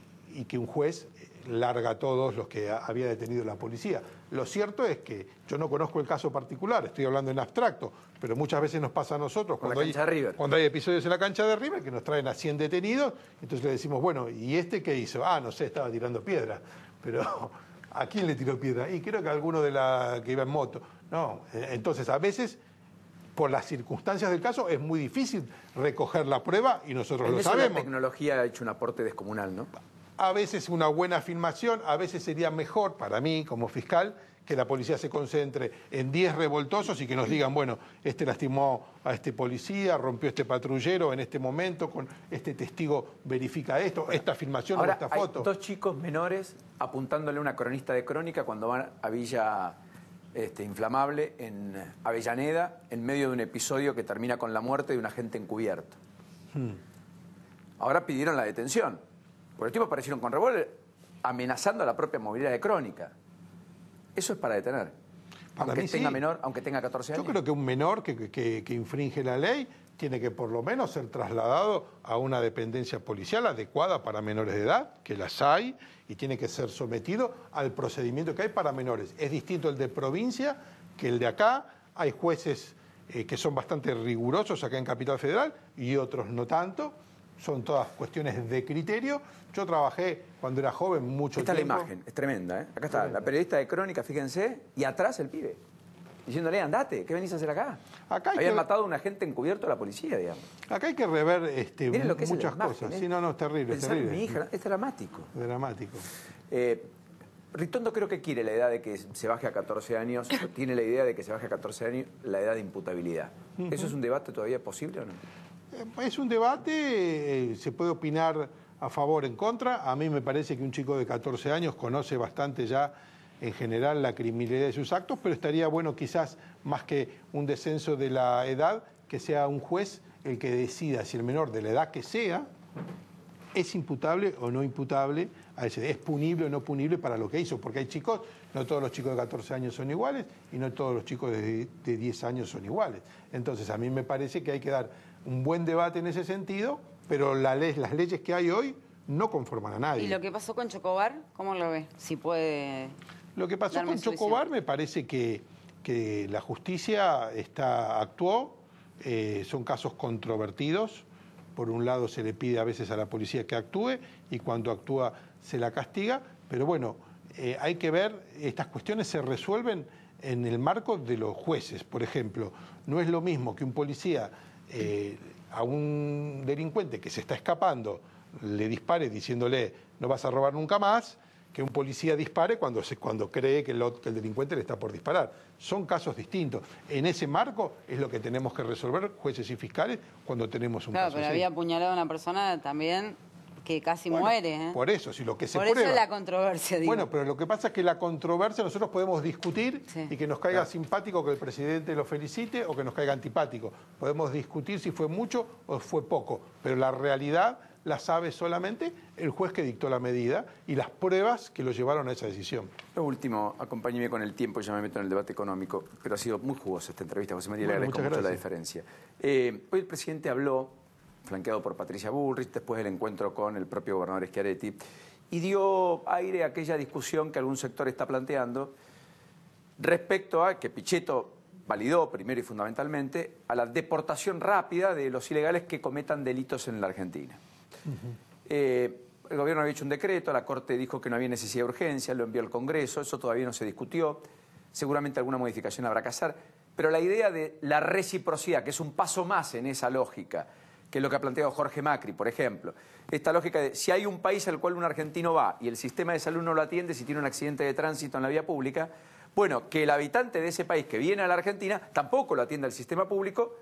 que un juez larga a todos los que había detenido la policía. Lo cierto es que yo no conozco el caso particular, estoy hablando en abstracto, pero muchas veces nos pasa a nosotros cuando hay episodios en la cancha de River que nos traen a 100 detenidos, entonces le decimos, bueno, ¿y este qué hizo? Ah, no sé, estaba tirando piedra, pero ¿a quién le tiró piedra? Y creo que a alguno de la que iba en moto. No, entonces a veces, por las circunstancias del caso, es muy difícil recoger la prueba y nosotros lo sabemos. La tecnología ha hecho un aporte descomunal, ¿no? A veces una buena filmación, a veces sería mejor para mí como fiscal que la policía se concentre en 10 revoltosos y que nos digan, bueno, este lastimó a este policía, rompió este patrullero en este momento, con este testigo verifica esto, esta filmación o esta foto. Hay 2 chicos menores apuntándole a una cronista de crónica cuando van a Villa Inflamable en Avellaneda, en medio de un episodio que termina con la muerte de un agente encubierto. Ahora pidieron la detención. Porque los tipos aparecieron con revólver amenazando a la propia movilidad de crónica. Eso es para detener. Aunque tenga menor, aunque tenga 14 años. Yo creo que un menor que infringe la ley tiene que por lo menos ser trasladado a una dependencia policial adecuada para menores de edad, que las hay, y tiene que ser sometido al procedimiento que hay para menores. Es distinto el de provincia que el de acá. Hay jueces que son bastante rigurosos acá en Capital Federal y otros no tanto. Son todas cuestiones de criterio. Yo trabajé cuando era joven mucho tiempo. Esta es la imagen, es tremenda, ¿eh? Acá está la periodista de crónica, fíjense, y atrás el pibe, diciéndole, andate, ¿qué venís a hacer acá? Habían matado a un agente encubierto de la policía, digamos. Acá hay que rever Miren lo que muchas es la imagen, cosas. Sí, no, es terrible. Pensar en mi hija, es dramático. Dramático. Ritondo creo que quiere la edad de que se baje a 14 años, tiene la idea de que se baje a 14 años la edad de imputabilidad. ¿Eso es un debate todavía posible o no? Es un debate, se puede opinar a favor, en contra. A mí me parece que un chico de 14 años conoce bastante ya en general la criminalidad de sus actos, pero estaría bueno quizás más que un descenso de la edad, que sea un juez el que decida si el menor de la edad que sea es imputable o no imputable, es punible o no punible para lo que hizo, porque hay chicos, no todos los chicos de 14 años son iguales y no todos los chicos de 10 años son iguales. Entonces a mí me parece que hay que dar un buen debate en ese sentido, pero las leyes que hay hoy no conforman a nadie. ¿Y lo que pasó con Chocobar, cómo lo ve? Si puede. Lo que pasó con Chocobar me parece que la justicia actuó, son casos controvertidos. Por un lado se le pide a veces a la policía que actúe y cuando actúa se la castiga, pero bueno, hay que ver, estas cuestiones se resuelven en el marco de los jueces. Por ejemplo, no es lo mismo que un policía a un delincuente que se está escapando le dispare diciéndole no vas a robar nunca más, que un policía dispare cuando cree que el delincuente le está por disparar. Son casos distintos. En ese marco es lo que tenemos que resolver jueces y fiscales cuando tenemos un caso así. Claro, pero había apuñalado a una persona también que casi muere. Por eso, si lo que se por prueba... eso es la controversia, digo. Bueno, pero lo que pasa es que la controversia nosotros podemos discutir y que nos caiga simpático que el presidente lo felicite o que nos caiga antipático. Podemos discutir si fue mucho o fue poco, pero la realidad la sabe solamente el juez que dictó la medida y las pruebas que lo llevaron a esa decisión. Lo último, acompáñeme con el tiempo, ya me meto en el debate económico, pero ha sido muy jugosa esta entrevista, José María, le agradezco mucho la diferencia. Hoy el presidente habló, flanqueado por Patricia Bullrich, después del encuentro con el propio gobernador Schiaretti, y dio aire a aquella discusión que algún sector está planteando respecto a que Pichetto validó primero y fundamentalmente a la deportación rápida de los ilegales que cometan delitos en la Argentina. El gobierno había hecho un decreto, la Corte dijo que no había necesidad de urgencia, lo envió al Congreso, eso todavía no se discutió, seguramente alguna modificación habrá que hacer, pero la idea de la reciprocidad, que es un paso más en esa lógica, que es lo que ha planteado Jorge Macri, por ejemplo, esta lógica de si hay un país al cual un argentino va y el sistema de salud no lo atiende si tiene un accidente de tránsito en la vía pública, bueno, que el habitante de ese país que viene a la Argentina tampoco lo atienda el sistema público,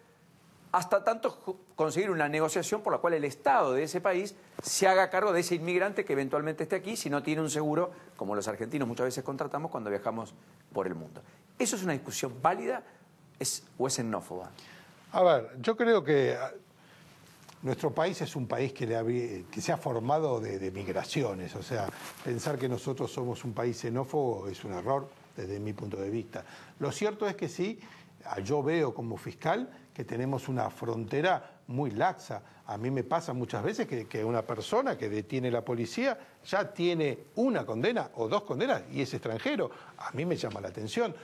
hasta tanto conseguir una negociación por la cual el Estado de ese país se haga cargo de ese inmigrante que eventualmente esté aquí si no tiene un seguro, como los argentinos muchas veces contratamos cuando viajamos por el mundo. ¿Eso es una discusión válida o es xenófoba? A ver, yo creo que nuestro país es un país que se ha formado de migraciones, o sea, pensar que nosotros somos un país xenófobo es un error desde mi punto de vista. Lo cierto es que sí, yo veo como fiscal que tenemos una frontera muy laxa. A mí me pasa muchas veces que una persona que detiene la policía ya tiene una condena o 2 condenas y es extranjero. A mí me llama la atención.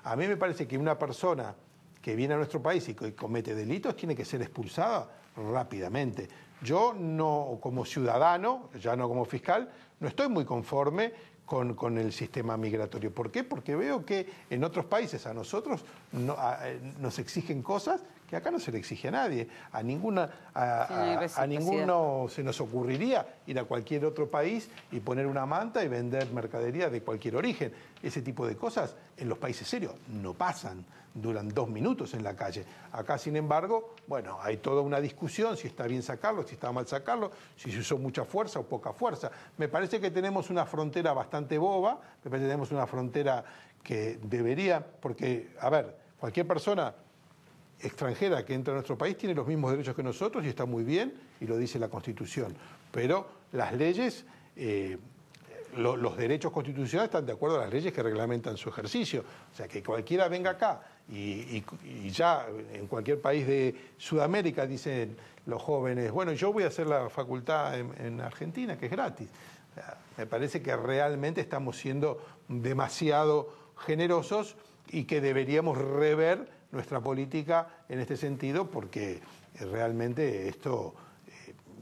A mí me parece que una persona que viene a nuestro país y que comete delitos tiene que ser expulsada rápidamente. Yo no, como ciudadano, ya no como fiscal, no estoy muy conforme con el sistema migratorio. ¿Por qué? Porque veo que en otros países a nosotros nos exigen cosas que acá no se le exige a nadie. A ninguno se nos ocurriría ir a cualquier otro país y poner una manta y vender mercadería de cualquier origen. Ese tipo de cosas en los países serios no pasan, duran 2 minutos en la calle. Acá, sin embargo, bueno, hay toda una discusión si está bien sacarlo, si está mal sacarlo, si se usó mucha fuerza o poca fuerza. Me parece que tenemos una frontera bastante boba, me parece que tenemos una frontera que debería, porque, a ver, cualquier persona extranjera que entra a nuestro país tiene los mismos derechos que nosotros y está muy bien, y lo dice la Constitución. Pero las leyes, los derechos constitucionales están de acuerdo a las leyes que reglamentan su ejercicio. O sea, que cualquiera venga acá y ya en cualquier país de Sudamérica dicen los jóvenes, bueno, yo voy a hacer la facultad en Argentina, que es gratis. O sea, me parece que realmente estamos siendo demasiado generosos y que deberíamos rever nuestra política en este sentido, porque realmente esto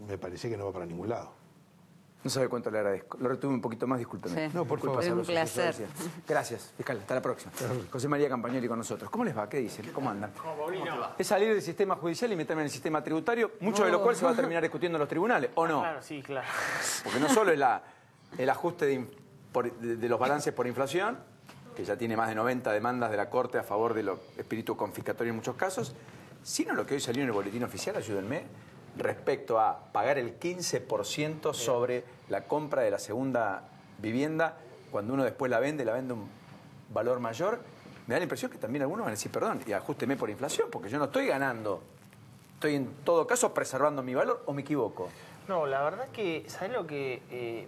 me parece que no va para ningún lado. No sabe cuánto le agradezco. Lo retuve un poquito más, discúlpeme. Sí. No, por favor. Es un placer. Gracias, fiscal. Hasta la próxima. José María Campagnoli con nosotros. ¿Cómo les va? ¿Qué dicen? ¿Cómo andan? Es salir del sistema judicial y meterme en el sistema tributario, mucho de lo cual se va a terminar discutiendo en los tribunales, ¿o no? Claro, sí, claro. Porque no solo es el ajuste de los balances por inflación, que ya tiene más de 90 demandas de la Corte a favor de los espíritus confiscatorios en muchos casos, sino lo que hoy salió en el boletín oficial, ayúdenme, respecto a pagar el 15% sobre la compra de la segunda vivienda, cuando uno después la vende un valor mayor. Me da la impresión que también algunos van a decir, perdón, y ajústeme por inflación, porque yo no estoy ganando, estoy en todo caso preservando mi valor, ¿o me equivoco? No, la verdad que, ¿sabes lo que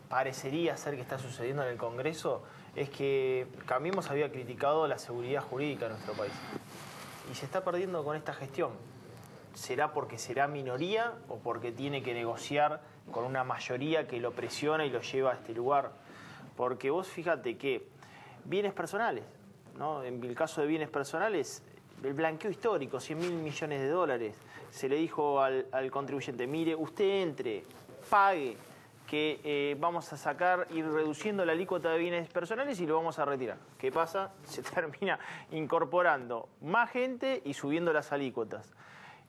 parecería ser que está sucediendo en el Congreso? Es que Cambiemos había criticado la seguridad jurídica de nuestro país. Y se está perdiendo con esta gestión. ¿Será porque será minoría o porque tiene que negociar con una mayoría que lo presiona y lo lleva a este lugar? Porque vos fíjate que bienes personales, ¿no? En el caso de bienes personales, el blanqueo histórico, 100.000 millones de dólares, se le dijo al contribuyente, mire, usted entre, pague, que vamos a sacar, ir reduciendo la alícuota de bienes personales y lo vamos a retirar. ¿Qué pasa? Se termina incorporando más gente y subiendo las alícuotas.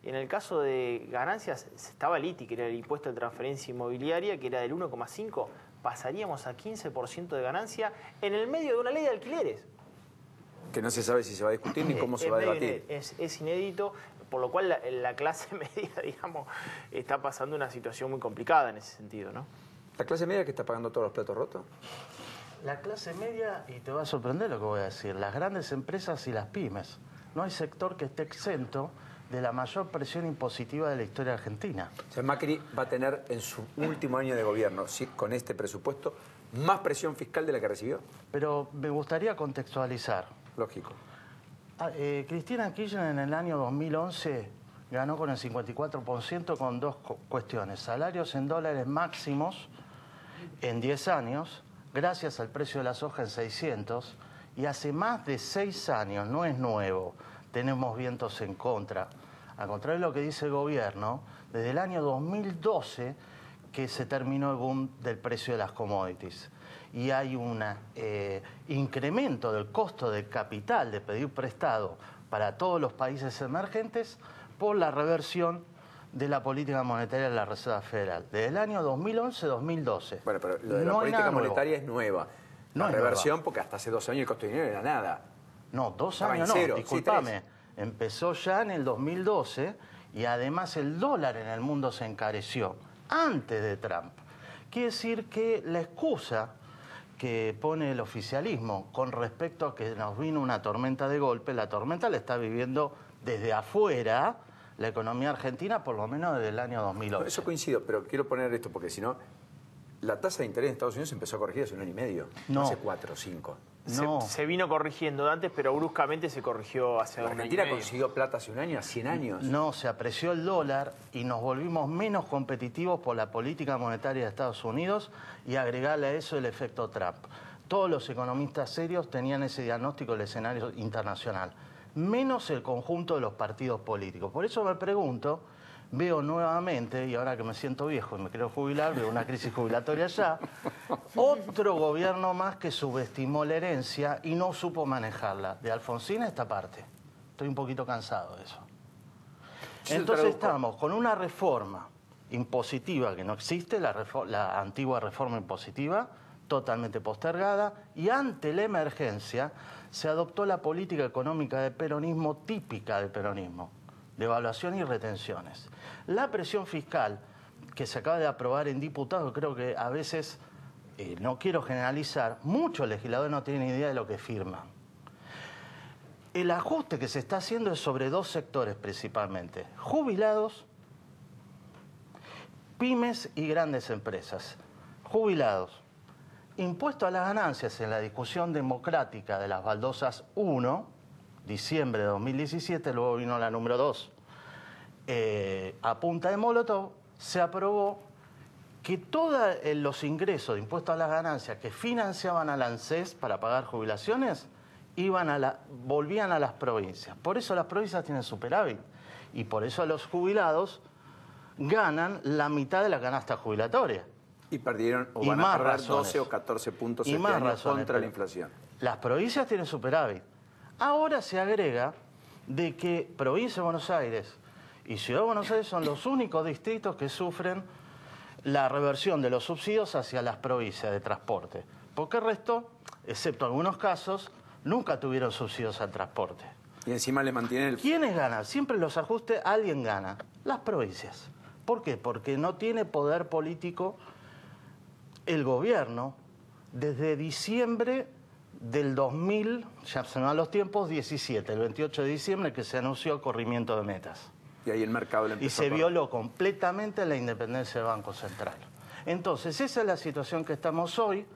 En el caso de ganancias, estaba el ITI, que era el impuesto de transferencia inmobiliaria, que era del 1,5%, pasaríamos a 15% de ganancia en el medio de una ley de alquileres. Que no se sabe si se va a discutir ni cómo se va a debatir. Es inédito, por lo cual la clase media, digamos, está pasando una situación muy complicada en ese sentido, ¿no? ¿La clase media que está pagando todos los platos rotos? La clase media, y te va a sorprender lo que voy a decir, las grandes empresas y las pymes. No hay sector que esté exento de la mayor presión impositiva de la historia argentina. O sea, Macri va a tener en su último año de gobierno, ¿sí?, con este presupuesto, más presión fiscal de la que recibió. Pero me gustaría contextualizar. Lógico. Cristina Kirchner en el año 2011 ganó con el 54% con 2 cuestiones. Salarios en dólares máximos en 10 años, gracias al precio de la soja en 600, y hace más de 6 años, no es nuevo, tenemos vientos en contra. Al contrario de lo que dice el gobierno, desde el año 2012 que se terminó el boom del precio de las commodities. Y hay un incremento del costo del capital de pedir prestado para todos los países emergentes por la reversión de la política monetaria de la Reserva Federal. Desde el año 2011-2012. Bueno, pero lo de la política monetaria es nueva. La reversión, porque hasta hace 2 años el costo de dinero era nada. No, 2 años no, discúlpame. Empezó ya en el 2012 y además el dólar en el mundo se encareció antes de Trump. Quiere decir que la excusa que pone el oficialismo con respecto a que nos vino una tormenta de golpe, la tormenta la está viviendo desde afuera la economía argentina, por lo menos desde el año 2008. Eso coincido, pero quiero poner esto porque si no, la tasa de interés en Estados Unidos empezó a corregir hace 1 año y medio, no hace 4 o 5. No. Se vino corrigiendo antes, pero bruscamente se corrigió hace 1 año y medio. ¿Argentina consiguió plata hace 1 año, a 100 años? No, se apreció el dólar y nos volvimos menos competitivos por la política monetaria de Estados Unidos y agregarle a eso el efecto Trump. Todos los economistas serios tenían ese diagnóstico del escenario internacional, menos el conjunto de los partidos políticos. Por eso me pregunto, veo nuevamente, y ahora que me siento viejo y me quiero jubilar, veo una crisis jubilatoria ya, otro gobierno más que subestimó la herencia y no supo manejarla. De Alfonsín a esta parte. Estoy un poquito cansado de eso. Entonces estamos con una reforma impositiva que no existe, la antigua reforma impositiva, totalmente postergada, y ante la emergencia se adoptó la política económica del peronismo típica del peronismo, devaluación y retenciones. La presión fiscal que se acaba de aprobar en diputados, creo que a veces, no quiero generalizar, muchos legisladores no tienen idea de lo que firman. El ajuste que se está haciendo es sobre 2 sectores principalmente, jubilados, pymes y grandes empresas. Jubilados, impuesto a las ganancias en la discusión democrática de las baldosas 1, diciembre de 2017, luego vino la número 2, a punta de Molotov, se aprobó que todos los ingresos de impuestos a las ganancias que financiaban al ANSES para pagar jubilaciones volvían a las provincias. Por eso las provincias tienen superávit y por eso los jubilados ganan la mitad de la canasta jubilatoria. Y perdieron, o van a perder 12 o 14 puntos este año contra la inflación. Las provincias tienen superávit. Ahora se agrega de que provincia de Buenos Aires y Ciudad de Buenos Aires son los únicos distritos que sufren la reversión de los subsidios hacia las provincias de transporte. Porque el resto, excepto algunos casos, nunca tuvieron subsidios al transporte. Y encima le mantienen el... ¿Quiénes ganan? Siempre los ajustes, alguien gana. Las provincias. ¿Por qué? Porque no tiene poder político el gobierno desde diciembre del 2000, ya se me van los tiempos, 17, el 28 de diciembre que se anunció el corrimiento de metas. Y ahí el mercado le empezó y se violó completamente la independencia del Banco Central. Entonces, esa es la situación que estamos hoy.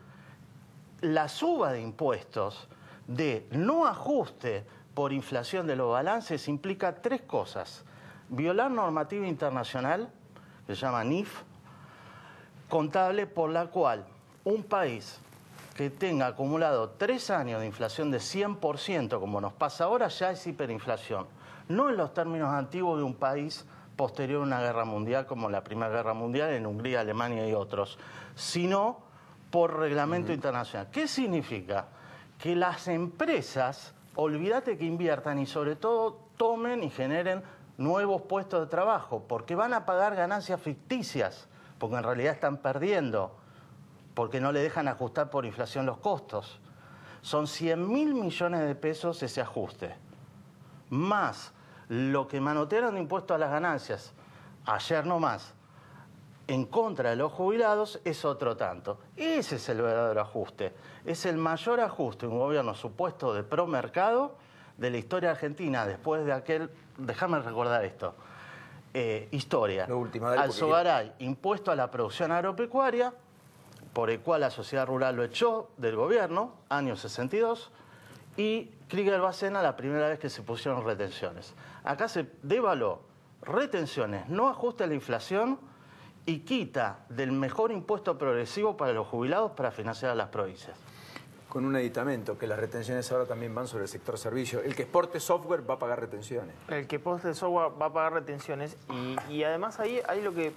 La suba de impuestos de no ajuste por inflación de los balances implica 3 cosas. Violar normativa internacional, que se llama NIF, contable, por la cual un país que tenga acumulado 3 años de inflación de 100%, como nos pasa ahora, ya es hiperinflación. No en los términos antiguos de un país posterior a una guerra mundial, como la Primera Guerra Mundial en Hungría, Alemania y otros, sino por reglamento internacional. ¿Qué significa? Que las empresas, olvídate que inviertan y sobre todo tomen y generen nuevos puestos de trabajo, porque van a pagar ganancias ficticias, porque en realidad están perdiendo, porque no le dejan ajustar por inflación los costos. Son 100.000 millones de pesos ese ajuste, más lo que manotearon de impuesto a las ganancias, ayer nomás, en contra de los jubilados, es otro tanto. Ese es el verdadero ajuste. Es el mayor ajuste de un gobierno supuesto de promercado de la historia argentina, después de aquel, déjame recordar esto, historia. Alzogaray, impuesto a la producción agropecuaria, por el cual la sociedad rural lo echó del gobierno, año 62, y Krieger-Bacena la primera vez que se pusieron retenciones. Acá se devaluó retenciones, no ajusta la inflación y quita del mejor impuesto progresivo para los jubilados para financiar a las provincias. Con un aditamento, que las retenciones ahora también van sobre el sector servicio. El que exporte software va a pagar retenciones. El que exporte software va a pagar retenciones y además ahí hay lo que,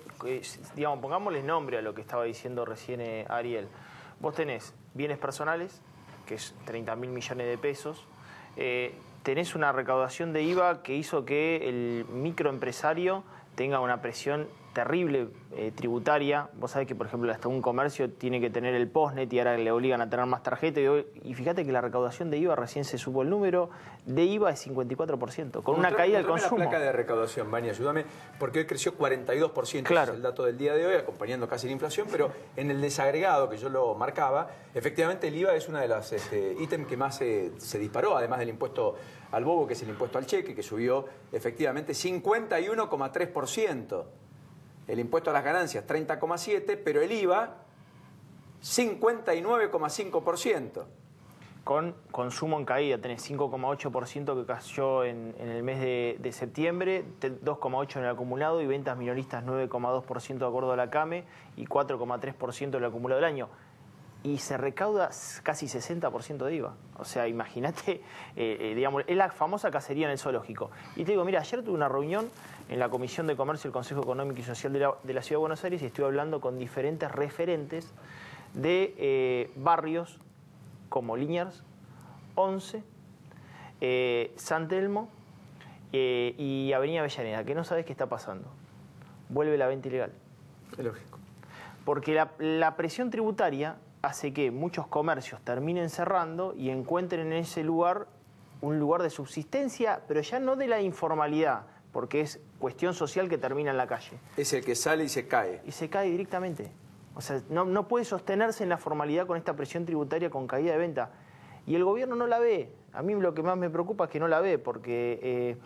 digamos, pongámosle nombre a lo que estaba diciendo recién Ariel. Vos tenés bienes personales, que es 30.000 millones de pesos, tenés una recaudación de IVA que hizo que el microempresario tenga una presión terrible tributaria. Vos sabés que, por ejemplo, hasta un comercio tiene que tener el postnet y ahora le obligan a tener más tarjeta. Y fíjate que la recaudación de IVA, recién se supo el número, de IVA es 54%, con una caída del consumo. La placa de recaudación, Bani, ayúdame, porque hoy creció 42%, claro. Es el dato del día de hoy, acompañando casi la inflación, pero en el desagregado que yo lo marcaba, efectivamente el IVA es una de las ítems que más se disparó, además del impuesto al bobo, que es el impuesto al cheque, que subió efectivamente 51,3%. El impuesto a las ganancias, 30,7%, pero el IVA 59,5%. Con consumo en caída, tenés 5,8% que cayó en el mes de septiembre, 2,8% en el acumulado y ventas minoristas 9,2% de acuerdo a la CAME y 4,3% en el acumulado del año. Y se recauda casi 60% de IVA. O sea, imagínate, digamos, es la famosa cacería en el zoológico. Y te digo, mira, ayer tuve una reunión en la Comisión de Comercio del Consejo Económico y Social de la Ciudad de Buenos Aires y estuve hablando con diferentes referentes de barrios como Liniers, 11, San Telmo y Avenida Avellaneda, que no sabes qué está pasando. Vuelve la venta ilegal. Es lógico. Porque la presión tributaria hace que muchos comercios terminen cerrando y encuentren en ese lugar un lugar de subsistencia, pero ya no de la informalidad, porque es cuestión social que termina en la calle. Es el que sale y se cae. Y se cae directamente. O sea, no puede sostenerse en la formalidad con esta presión tributaria con caída de venta. Y el gobierno no la ve. A mí lo que más me preocupa es que no la ve, porque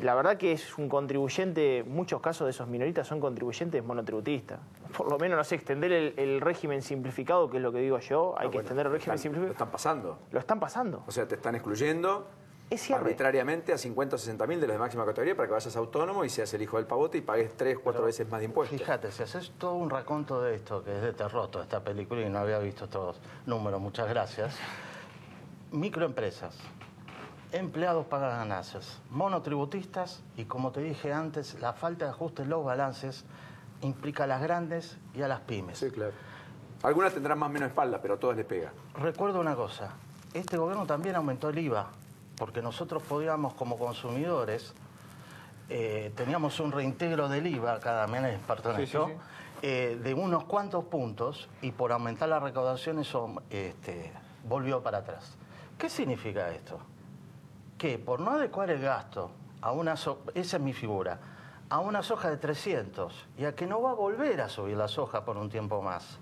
la verdad que es un contribuyente, muchos casos de esos minoristas son contribuyentes monotributistas. Por lo menos, no sé, extender el régimen simplificado, que es lo que digo yo, hay que extender el régimen simplificado. Lo están pasando. Lo están pasando. O sea, te están excluyendo arbitrariamente a 50 o 60 mil de los de máxima categoría para que vayas autónomo y seas el hijo del pavote y pagues 3 o 4 veces más de impuestos. Fíjate, si haces todo un raconto de esto, que es de terror toda esta película y no había visto estos números, muchas gracias. Microempresas, empleados pagan ganancias, monotributistas y, como te dije antes, la falta de ajuste en los balances implica a las grandes y a las pymes. Sí, claro. Algunas tendrán más o menos espalda, pero a todas les pega. Recuerdo una cosa, este gobierno también aumentó el IVA, porque nosotros podíamos, como consumidores, teníamos un reintegro del IVA, cada mes experto en esto, de unos cuantos puntos, y por aumentar la recaudación eso volvió para atrás. ¿Qué significa esto? Que por no adecuar el gasto a una soja, esa es mi figura, a una soja de 300, y a que no va a volver a subir la soja por un tiempo más,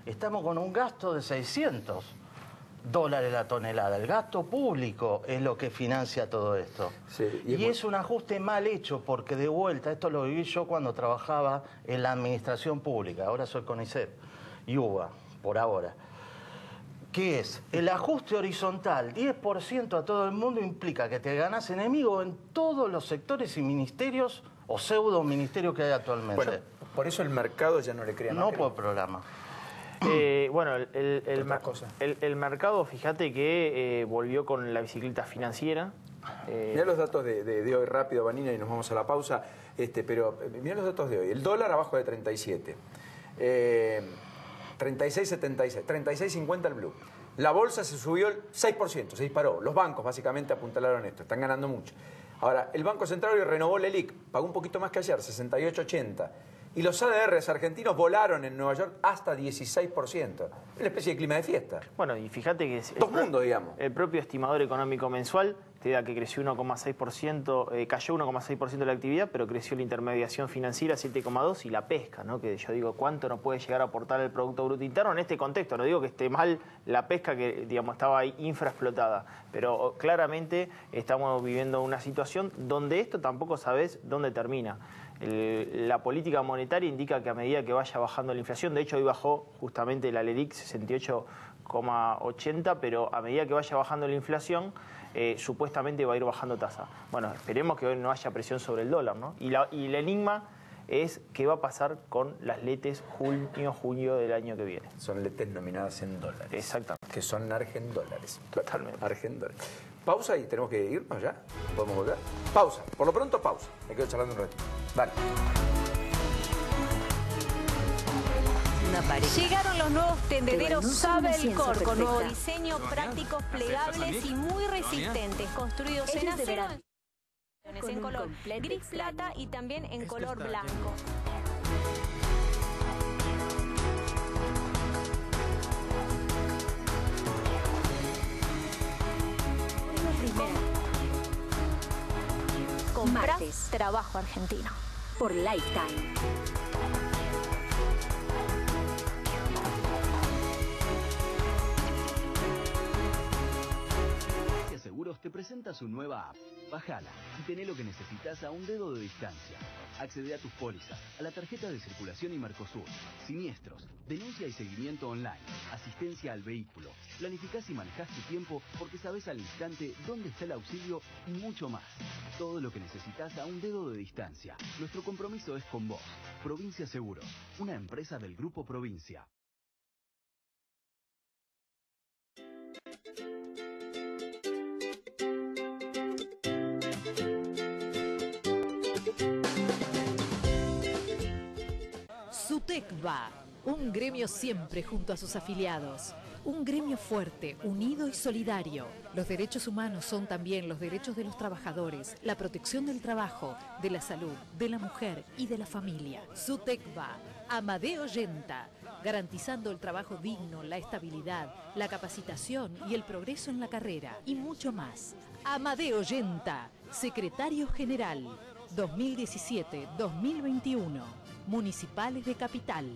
estamos con un gasto de $600 la tonelada. El gasto público es lo que financia todo esto. Sí, y es un ajuste mal hecho, porque de vuelta, esto lo viví yo cuando trabajaba en la administración pública, ahora soy CONICET y UBA, por ahora. ¿Qué es? El ajuste horizontal, 10% a todo el mundo, implica que te ganás enemigo en todos los sectores y ministerios o pseudo ministerios que hay actualmente. Bueno, por eso el mercado ya no le crea no por programa. Bueno, el mercado, fíjate que volvió con la bicicleta financiera. Mirá los datos de hoy rápido, Vanina, y nos vamos a la pausa. Pero mirá los datos de hoy. El dólar abajo de 37. 36.76. 36.50 el blue. La bolsa se subió el 6%, se disparó. Los bancos básicamente apuntalaron esto, están ganando mucho. Ahora, el Banco Central hoy renovó el ELIC, pagó un poquito más que ayer, 68.80. Y los ADRs argentinos volaron en Nueva York hasta 16%. Una especie de clima de fiesta. Bueno, y fíjate que dos mundos, digamos. El propio estimador económico mensual te da que creció 1,6%, cayó 1,6% la actividad, pero creció la intermediación financiera 7,2% y la pesca, ¿no? Que yo digo, ¿cuánto nos puede llegar a aportar el Producto Bruto Interno en este contexto? No digo que esté mal la pesca, que digamos estaba ahí infraexplotada, pero claramente estamos viviendo una situación donde esto tampoco sabes dónde termina. La política monetaria indica que a medida que vaya bajando la inflación, de hecho hoy bajó justamente la LELIC 68,80, pero a medida que vaya bajando la inflación, supuestamente va a ir bajando tasa. Bueno, esperemos que hoy no haya presión sobre el dólar, ¿no? Y el enigma es qué va a pasar con las LETES junio del año que viene. Son LETES nominadas en dólares. Exactamente. Que son argendólares. Totalmente. Argendólares. Pausa y tenemos que irnos ya. ¿Podemos volver? Pausa. Por lo pronto, pausa. Me quedo charlando un rato. Dale. Llegaron los nuevos tendederos Sabelcor con nuevo diseño, prácticos, plegables y muy resistentes, construidos en acero, en color gris plata y también en color blanco. Compras trabajo argentino. Por Lifetime. Seguros te presenta su nueva app. Bájala y tené lo que necesitas a un dedo de distancia. Accede a tus pólizas, a la tarjeta de circulación y Mercosur, siniestros, denuncia y seguimiento online, asistencia al vehículo. Planificás y manejás tu tiempo porque sabés al instante dónde está el auxilio y mucho más. Todo lo que necesitas a un dedo de distancia. Nuestro compromiso es con vos. Provincia Seguros, una empresa del Grupo Provincia. SUTECBA, un gremio siempre junto a sus afiliados. Un gremio fuerte, unido y solidario. Los derechos humanos son también los derechos de los trabajadores, la protección del trabajo, de la salud, de la mujer y de la familia. SUTECBA, Amadeo Yenta, garantizando el trabajo digno, la estabilidad, la capacitación y el progreso en la carrera y mucho más. Amadeo Yenta, secretario general, 2017-2021, Municipales de Capital.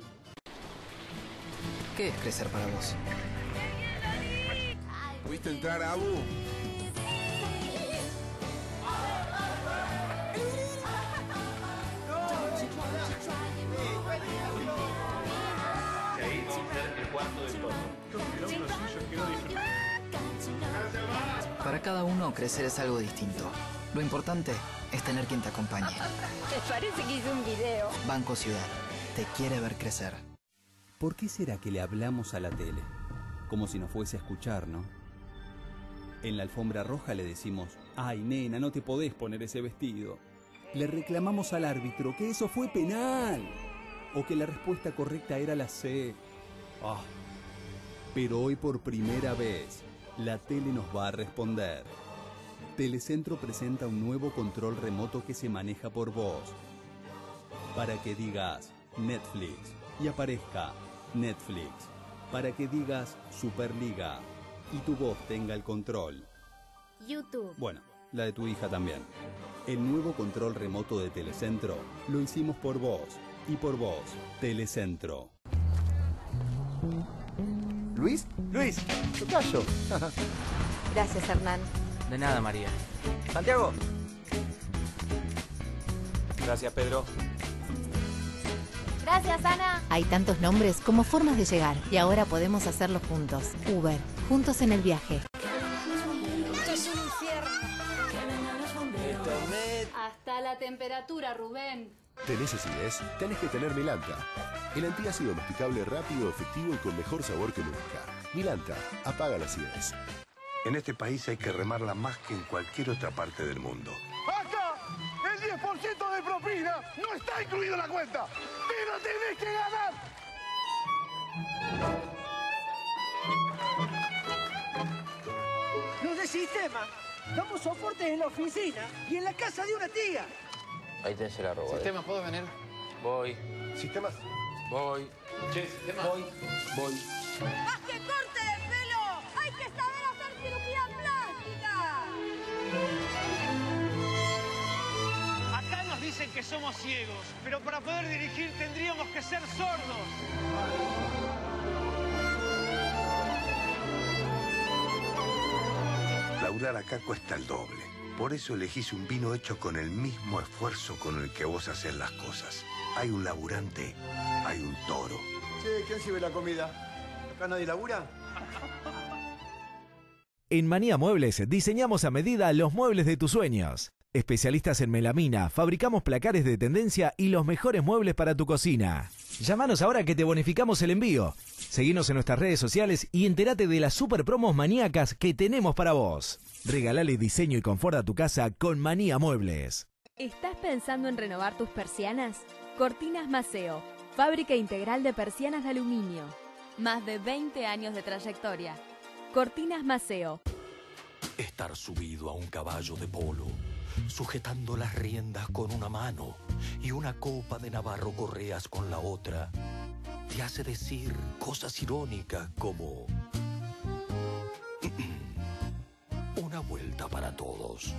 ¿Qué es crecer para vos? ¿Pudiste entrar, Abu? Y ahí vamos a ver el cuarto de todo. Para cada uno, crecer es algo distinto. Lo importante es tener quien te acompañe. Me parece que hice un video. Banco Ciudad, te quiere ver crecer. ¿Por qué será que le hablamos a la tele? Como si nos fuese a escuchar, ¿no? En la alfombra roja le decimos, ay nena, no te podés poner ese vestido. Le reclamamos al árbitro que eso fue penal. O que la respuesta correcta era la C. Ah. Pero hoy por primera vez, la tele nos va a responder. Telecentro presenta un nuevo control remoto que se maneja por voz. Para que digas Netflix y aparezca Netflix. Para que digas Superliga y tu voz tenga el control. YouTube. Bueno, la de tu hija también. El nuevo control remoto de Telecentro lo hicimos por vos y por vos, Telecentro. ¿Luis? Luis, tocayo. Gracias, Hernán. De nada, María. Santiago. Gracias, Pedro. Gracias, Ana. Hay tantos nombres como formas de llegar y ahora podemos hacerlo juntos. Uber, juntos en el viaje. Esto es un infierno. Hasta la temperatura, Rubén. ¿Tenés acidez? Tenés que tener Milanta. El antiácido masticable rápido, efectivo y con mejor sabor que nunca. Milanta, apaga la acidez. En este país hay que remarla más que en cualquier otra parte del mundo. ¡Acá! ¡El 10% de propina no está incluido en la cuenta! ¡Pero tenés que ganar! Los de sistema, damos soportes en la oficina y en la casa de una tía. Ahí tenés el arroba. Sistema, ¿puedo venir? Voy. ¿Sistemas? Voy. Che, sistema. Voy. ¡Más que corte de pelo! ¡Hay que saber hacer cirugía plástica! Acá nos dicen que somos ciegos, pero para poder dirigir tendríamos que ser sordos. Laburar acá cuesta el doble. Por eso elegís un vino hecho con el mismo esfuerzo con el que vos haces las cosas. Hay un laburante, hay un toro. Che, ¿quién sirve la comida? ¿Acá nadie labura? En Manía Muebles diseñamos a medida los muebles de tus sueños. Especialistas en melamina, fabricamos placares de tendencia y los mejores muebles para tu cocina. Llámanos ahora que te bonificamos el envío. Seguinos en nuestras redes sociales y entérate de las super promos maníacas que tenemos para vos. Regalale diseño y confort a tu casa con Manía Muebles. ¿Estás pensando en renovar tus persianas? Cortinas Maceo, fábrica integral de persianas de aluminio. Más de 20 años de trayectoria. Cortinas Maceo. Estar subido a un caballo de polo, sujetando las riendas con una mano y una copa de Navarro Correas con la otra, te hace decir cosas irónicas como una vuelta para todos.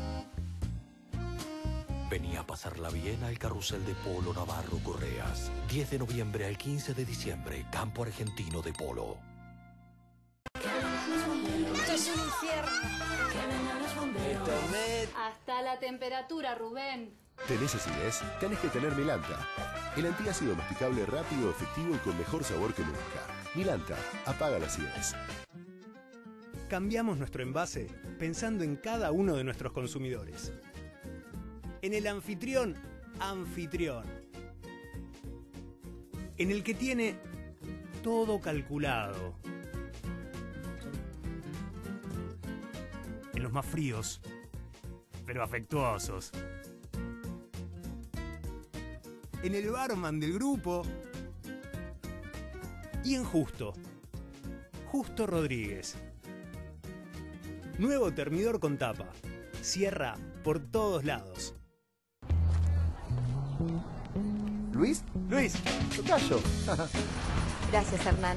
Venía a pasarla bien al carrusel de polo Navarro Correas. 10 de noviembre al 15 de diciembre, Campo Argentino de Polo. Esto es un infierno. Hasta la temperatura, Rubén. ¿Tenés acidez? Tenés que tener Milanta. El antiácido masticable rápido, efectivo y con mejor sabor que nunca. Milanta, apaga la acidez. Cambiamos nuestro envase pensando en cada uno de nuestros consumidores. En el anfitrión, anfitrión. En el que tiene todo calculado. En los más fríos, pero afectuosos. En el barman del grupo. Y en Justo. Justo Rodríguez. Nuevo termidor con tapa. Cierra por todos lados. ¿Luis? Luis. Tocayo. Gracias, Hernán.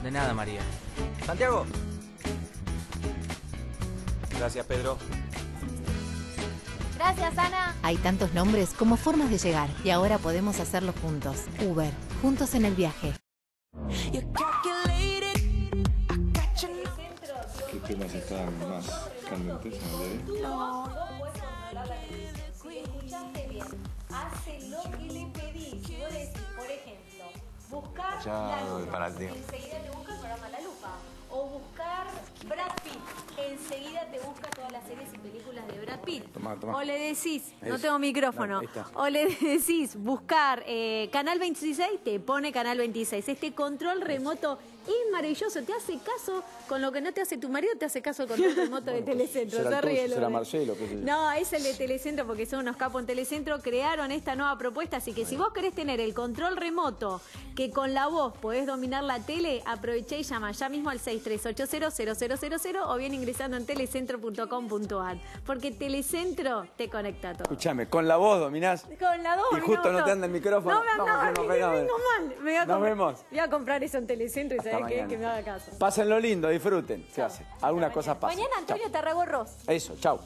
De nada, María. Santiago. Gracias, Pedro. Gracias, Ana. Hay tantos nombres como formas de llegar y ahora podemos hacerlo juntos. Uber, juntos en el viaje. ¿Qué temas están más candentes en el día? No, puedes controlar la televisión. Si escuchaste bien, hace lo que le pedís. Si vos decís, por ejemplo, buscar La Lupa, enseguida te busca el programa La Lupa. O buscar Brad Pitt, enseguida te busca todas las series y películas de Brad Pitt. Toma. O le decís, no Eso. tengo micrófono, Ahí está. o le decís buscar Canal 26, te pone Canal 26. Este control remoto es maravilloso, te hace caso con lo que no te hace tu marido, te hace caso el control remoto de Telecentro. ¿Será Se el ríe tuyo? el ¿Será hombre. Marcelo? ¿Qué sé yo? No, es el de Telecentro porque son unos capos en Telecentro. Crearon esta nueva propuesta, así que si vos querés tener el control remoto, que con la voz podés dominar la tele, aprovechá y llama ya mismo al 6380-0000 o bien ingresando en telecentro.com.ar. Porque Telecentro te conecta a todo. Escúchame, con la voz dominás. Con la voz. Y justo no te anda el micrófono. No me andaba, Vamos, me vengo mal. Nos vemos. Voy a comprar eso en Telecentro y Hasta ¿sabés qué? mañana. Que me haga caso. Pásenlo lindo, disfruten. Se hace. Algunas cosas pasan. Mañana Antonio Tarragorros. Chau. Eso, chau.